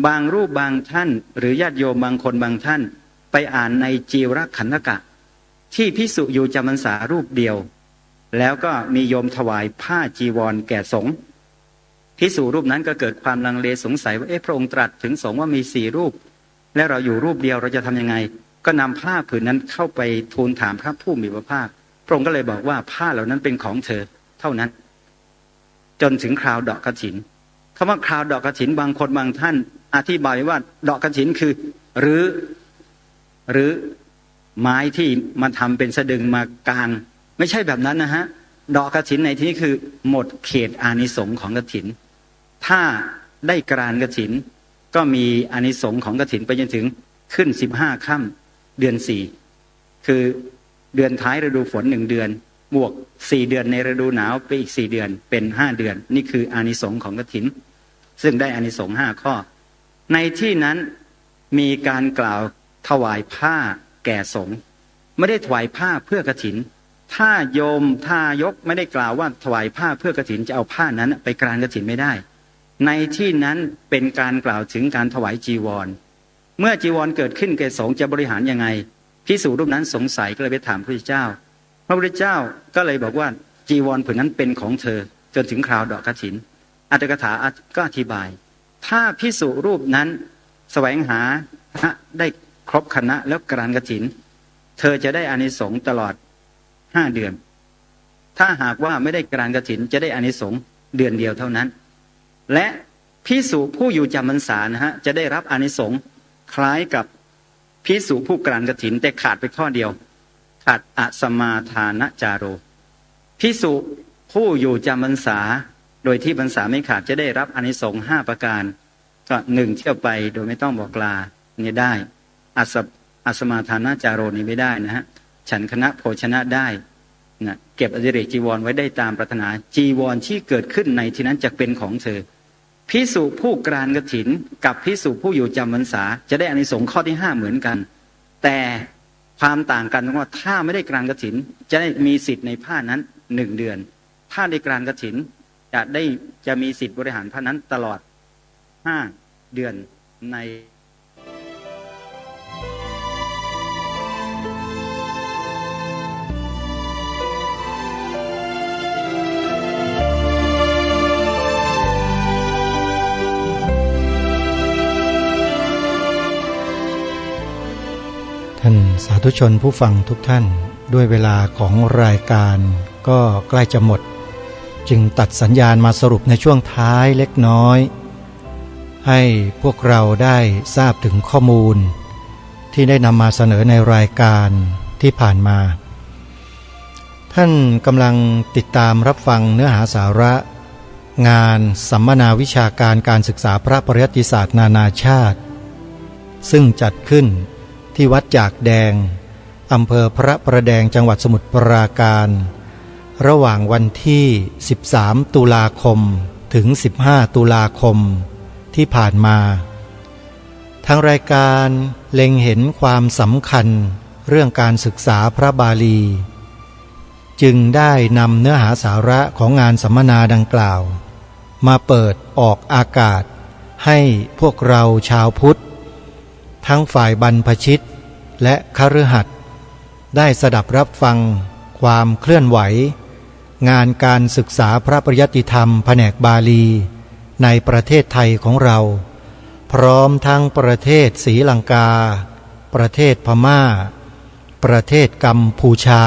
บางรูปบางท่านหรือญาติโยมบางคนบางท่านไปอ่านในจีวรขันธกะที่ภิกษุอยู่จำพรรษารูปเดียวแล้วก็มีโยมถวายผ้าจีวรแก่สงฆ์ภิกษุรูปนั้นก็เกิดความลังเลสงสัยว่าพระองค์ตรัสถึงสงฆ์ว่ามี4 รูปและเราอยู่รูปเดียวเราจะทำยังไงก็นำผ้าผืนนั้นเข้าไปทูลถามพระผู้มีพระภาคพระองค์ก็เลยบอกว่าผ้าเหล่านั้นเป็นของเธอเท่านั้นจนถึงคราวดอกกฐินคำว่าคราวดอกกฐินบางคนบางท่านอธิบายว่าดอกกฐินคือหรือไม้ที่มาทำเป็นสะดึงมากางไม่ใช่แบบนั้นนะฮะดอกกฐินในที่นี้คือหมดเขตอานิสงส์ของกฐินถ้าได้กรานกฐินก็มีอานิสงส์ของกฐินไปจนถึงขึ้น15 ค่ำเดือน4คือเดือนท้ายฤดูฝน1 เดือนบวก4 เดือนในฤดูหนาวไปอีก4 เดือนเป็น5 เดือนนี่คืออานิสงส์ของกฐินซึ่งได้อานิสงส์5 ข้อในที่นั้นมีการกล่าวถวายผ้าแก่สงฆ์ไม่ได้ถวายผ้าเพื่อกฐินถ้ายกไม่ได้กล่าวว่าถวายผ้าเพื่อกฐินจะเอาผ้านั้นไปกรานกฐินไม่ได้ ในที่นั้นเป็นการกล่าวถึงการถวายจีวรเมื่อจีวรเกิดขึ้นแก่สงฆ์จะบริหารยังไงภิกษุรูปนั้นสงสัยก็เลยไปถามพระพุทธเจ้าพระพุทธเจ้าก็เลยบอกว่าจีวรผืนนั้นเป็นของเธอจนถึงคราวดอกกฐินอัตถกถาก็อธิบายถ้าภิกษุรูปนั้นแสวงหาได้ครบคณะแล้วกรานกฐินเธอจะได้อานิสงส์ตลอด5 เดือนถ้าหากว่าไม่ได้กรานกฐินจะได้อานิสงส์เดือนเดียวเท่านั้นและภิกษุผู้อยู่จำพรรษาจะได้รับอานิสงส์คล้ายกับภิกษุผู้กรานกฐินแต่ขาดไปข้อเดียวขาดอสมาทานจาโรภิกษุผู้อยู่จำพรรษาโดยที่พรรษาไม่ขาดจะได้รับอานิสงส์5 ประการก็1เที่ยวไปโดยไม่ต้องบอกลานี่ได้อสมาทานจาโรนี่ไม่ได้นะฮะฉันคณะโภชนะได้นะเก็บอดิเรกจีวรไว้ได้ตามปรารถนาจีวรที่เกิดขึ้นในที่นั้นจะเป็นของเธอภิกษุผู้กรานกฐินกับภิกษุผู้อยู่จำพรรษาจะได้อานิสงส์ข้อที่5เหมือนกันแต่ความต่างกันตรงว่าถ้าไม่ได้กรานกฐินจะได้มีสิทธิ์ในผ้านั้น1 เดือนถ้าได้กรานกฐินจะมีสิทธิ์บริหารผ้านั้นตลอด5 เดือนในท่านสาธุชนผู้ฟังทุกท่านด้วยเวลาของรายการก็ใกล้จะหมดจึงตัดสัญญาณมาสรุปในช่วงท้ายเล็กน้อยให้พวกเราได้ทราบถึงข้อมูลที่ได้นำมาเสนอในรายการที่ผ่านมาท่านกำลังติดตามรับฟังเนื้อหาสาระงานสัมมนาวิชาการการศึกษาพระปริยัติศาสตร์นานาชาติซึ่งจัดขึ้นที่วัดจากแดงอำเภอพระประแดงจังหวัดสมุทรปราการระหว่างวันที่13 ตุลาคมถึง15 ตุลาคมที่ผ่านมาทางรายการเล็งเห็นความสำคัญเรื่องการศึกษาพระบาลีจึงได้นำเนื้อหาสาระของงานสัมมนาดังกล่าวมาเปิดออกอากาศให้พวกเราชาวพุทธทั้งฝ่ายบรรพชิตและคฤหัสถ์ได้สดับรับฟังความเคลื่อนไหวงานการศึกษาพระปริยัติธรรมแผนกบาลีในประเทศไทยของเราพร้อมทั้งประเทศศรีลังกาประเทศพม่าประเทศกัมพูชา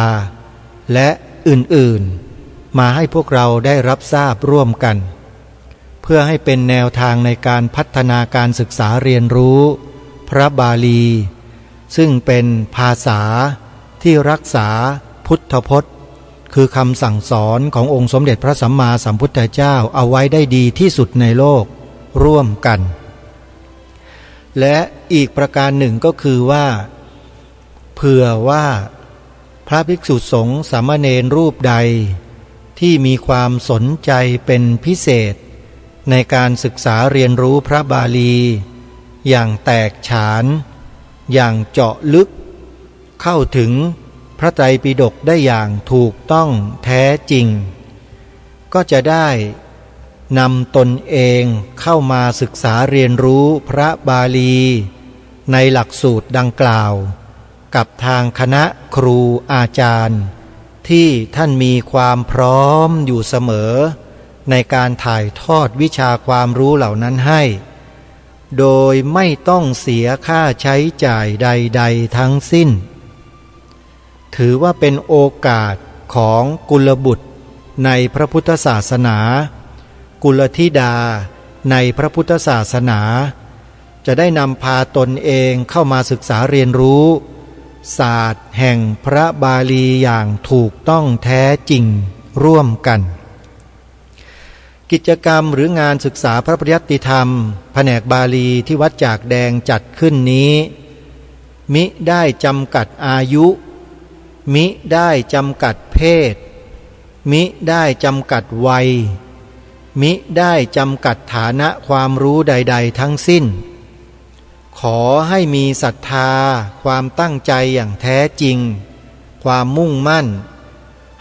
และอื่นๆมาให้พวกเราได้รับทราบร่วมกันเพื่อให้เป็นแนวทางในการพัฒนาการศึกษาเรียนรู้พระบาลีซึ่งเป็นภาษาที่รักษาพุทธพจน์คือคำสั่งสอนขององค์สมเด็จพระสัมมาสัมพุทธเจ้าเอาไว้ได้ดีที่สุดในโลกร่วมกันและอีกประการหนึ่งก็คือว่าเผื่อว่าพระภิกษุสงฆ์สามเณรรูปใดที่มีความสนใจเป็นพิเศษในการศึกษาเรียนรู้พระบาลีอย่างแตกฉานอย่างเจาะลึกเข้าถึงพระไตรปิฎกได้อย่างถูกต้องแท้จริงก็จะได้นำตนเองเข้ามาศึกษาเรียนรู้พระบาลีในหลักสูตรดังกล่าวกับทางคณะครูอาจารย์ที่ท่านมีความพร้อมอยู่เสมอในการถ่ายทอดวิชาความรู้เหล่านั้นให้โดยไม่ต้องเสียค่าใช้จ่ายใดๆทั้งสิ้นถือว่าเป็นโอกาสของกุลบุตรในพระพุทธศาสนากุลธิดาในพระพุทธศาสนาจะได้นำพาตนเองเข้ามาศึกษาเรียนรู้ศาสตร์แห่งพระบาลีอย่างถูกต้องแท้จริงร่วมกันกิจกรรมหรืองานศึกษาพระปริยัติธรรมแผนกบาลีที่วัดจากแดงจัดขึ้นนี้มิได้จำกัดอายุมิได้จำกัดเพศมิได้จำกัดวัยมิได้จำกัดฐานะความรู้ใดๆทั้งสิ้นขอให้มีศรัทธาความตั้งใจอย่างแท้จริงความมุ่งมั่น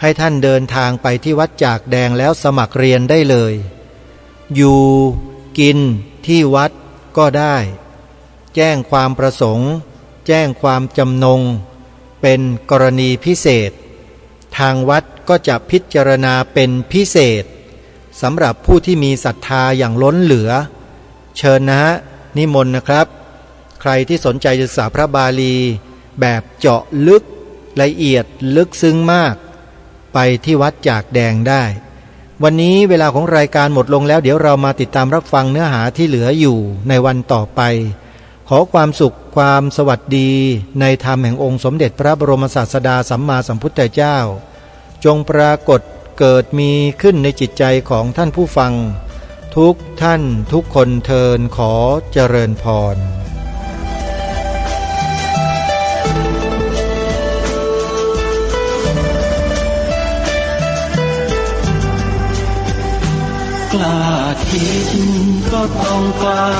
ให้ท่านเดินทางไปที่วัดจากแดงแล้วสมัครเรียนได้เลยอยู่ กินที่วัดก็ได้ แจ้งความประสงค์แจ้งความจำนงเป็นกรณีพิเศษทางวัดก็จะพิจารณาเป็นพิเศษสำหรับผู้ที่มีศรัทธาอย่างล้นเหลือเชิญนะฮะนิมนต์นะครับใครที่สนใจศึกษาพระบาลีแบบเจาะลึกละเอียดลึกซึ้งมากไปที่วัดจากแดงได้วันนี้เวลาของรายการหมดลงแล้วเดี๋ยวเรามาติดตามรับฟังเนื้อหาที่เหลืออยู่ในวันต่อไปขอความสุขความสวัสดีในธรรมแห่งองค์สมเด็จพระบรมศาสดาสัมมาสัมพุทธเจ้าจงปรากฏเกิดมีขึ้นในจิตใจของท่านผู้ฟังทุกท่านทุกคนเทินขอเจริญพรกล้าคิดก็ต้องกล้า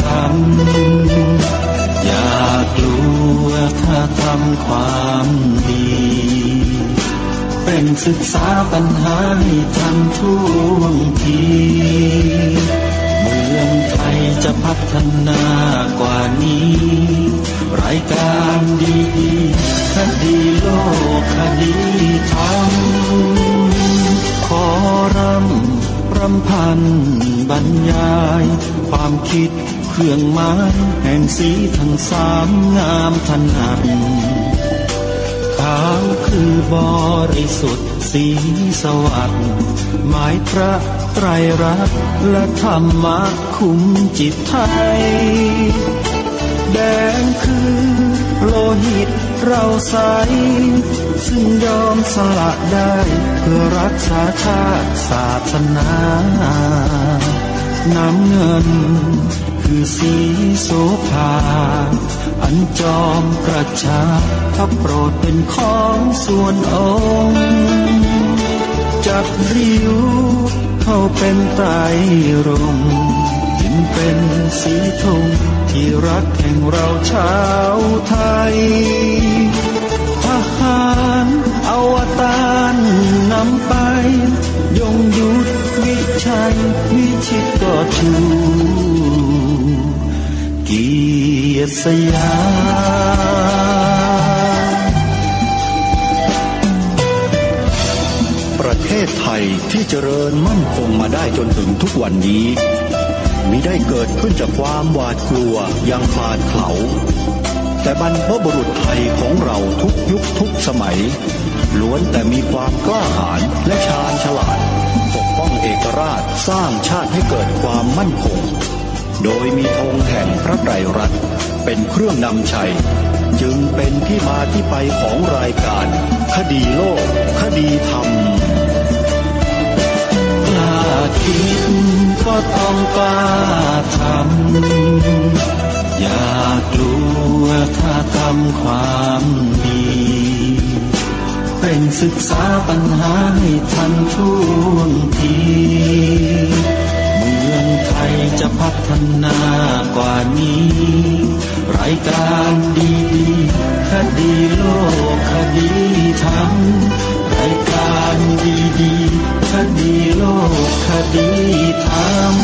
ทำอย่ากลัวถ้าทำความดีเป็นศึกษาปัญหาให้ทันท่วงทีเมืองไทยจะพัฒนากว่านี้รายการดีๆคดีโลกคดีธรรมขอรำพันบรรยายความคิดเครื่องหมายแห่งสีทั้งสามงามถนัดขาวคือบริสุทธิ์สีสวัสดิ์หมายพระไตรรัตน์และธรรมะคุ้มจิตไทยแดงคือโลหิตเราใสซึ่งยอมสละได้เพื่อรักษาชาติศาสนาน้ำเงินคือสีโสภาอันจอมกระชากถ้าโปรดเป็นของส่วนองค์จับริ้วเข้าเป็นไตรรงค์ยิ่งเป็นสีธงที่รักแห่งเราชาวไทยทหารอวตารนำไปยงยุทธวิชัยวิชิตก็ชูเกียรติสยามประเทศไทยที่เจริญมั่นคงมาได้จนถึงทุกวันนี้มิได้เกิดขึ้นจากความหวาดกลัวอย่างพลาดเขลาแต่บรรพบุรุษไทยของเราทุกยุคทุกสมัยล้วนแต่มีความกล้าหาญและชาญฉลาดปกป้องเอกราชสร้างชาติให้เกิดความมั่นคงโดยมีธงแห่งพระไตรรัตน์เป็นเครื่องนำชัยจึงเป็นที่มาที่ไปของรายการคดีโลกคดีธรรมกล้าคิดก็ต้องกล้าทำอย่ากลัวถ้าทำความดีเป็นศึกษาปัญหาให้ทันท่วงทีเมืองไทยจะพัฒนากว่านี้รายการดีๆคดีโลกคดีธรรมรายการดีๆคดีโลกคดีธรรม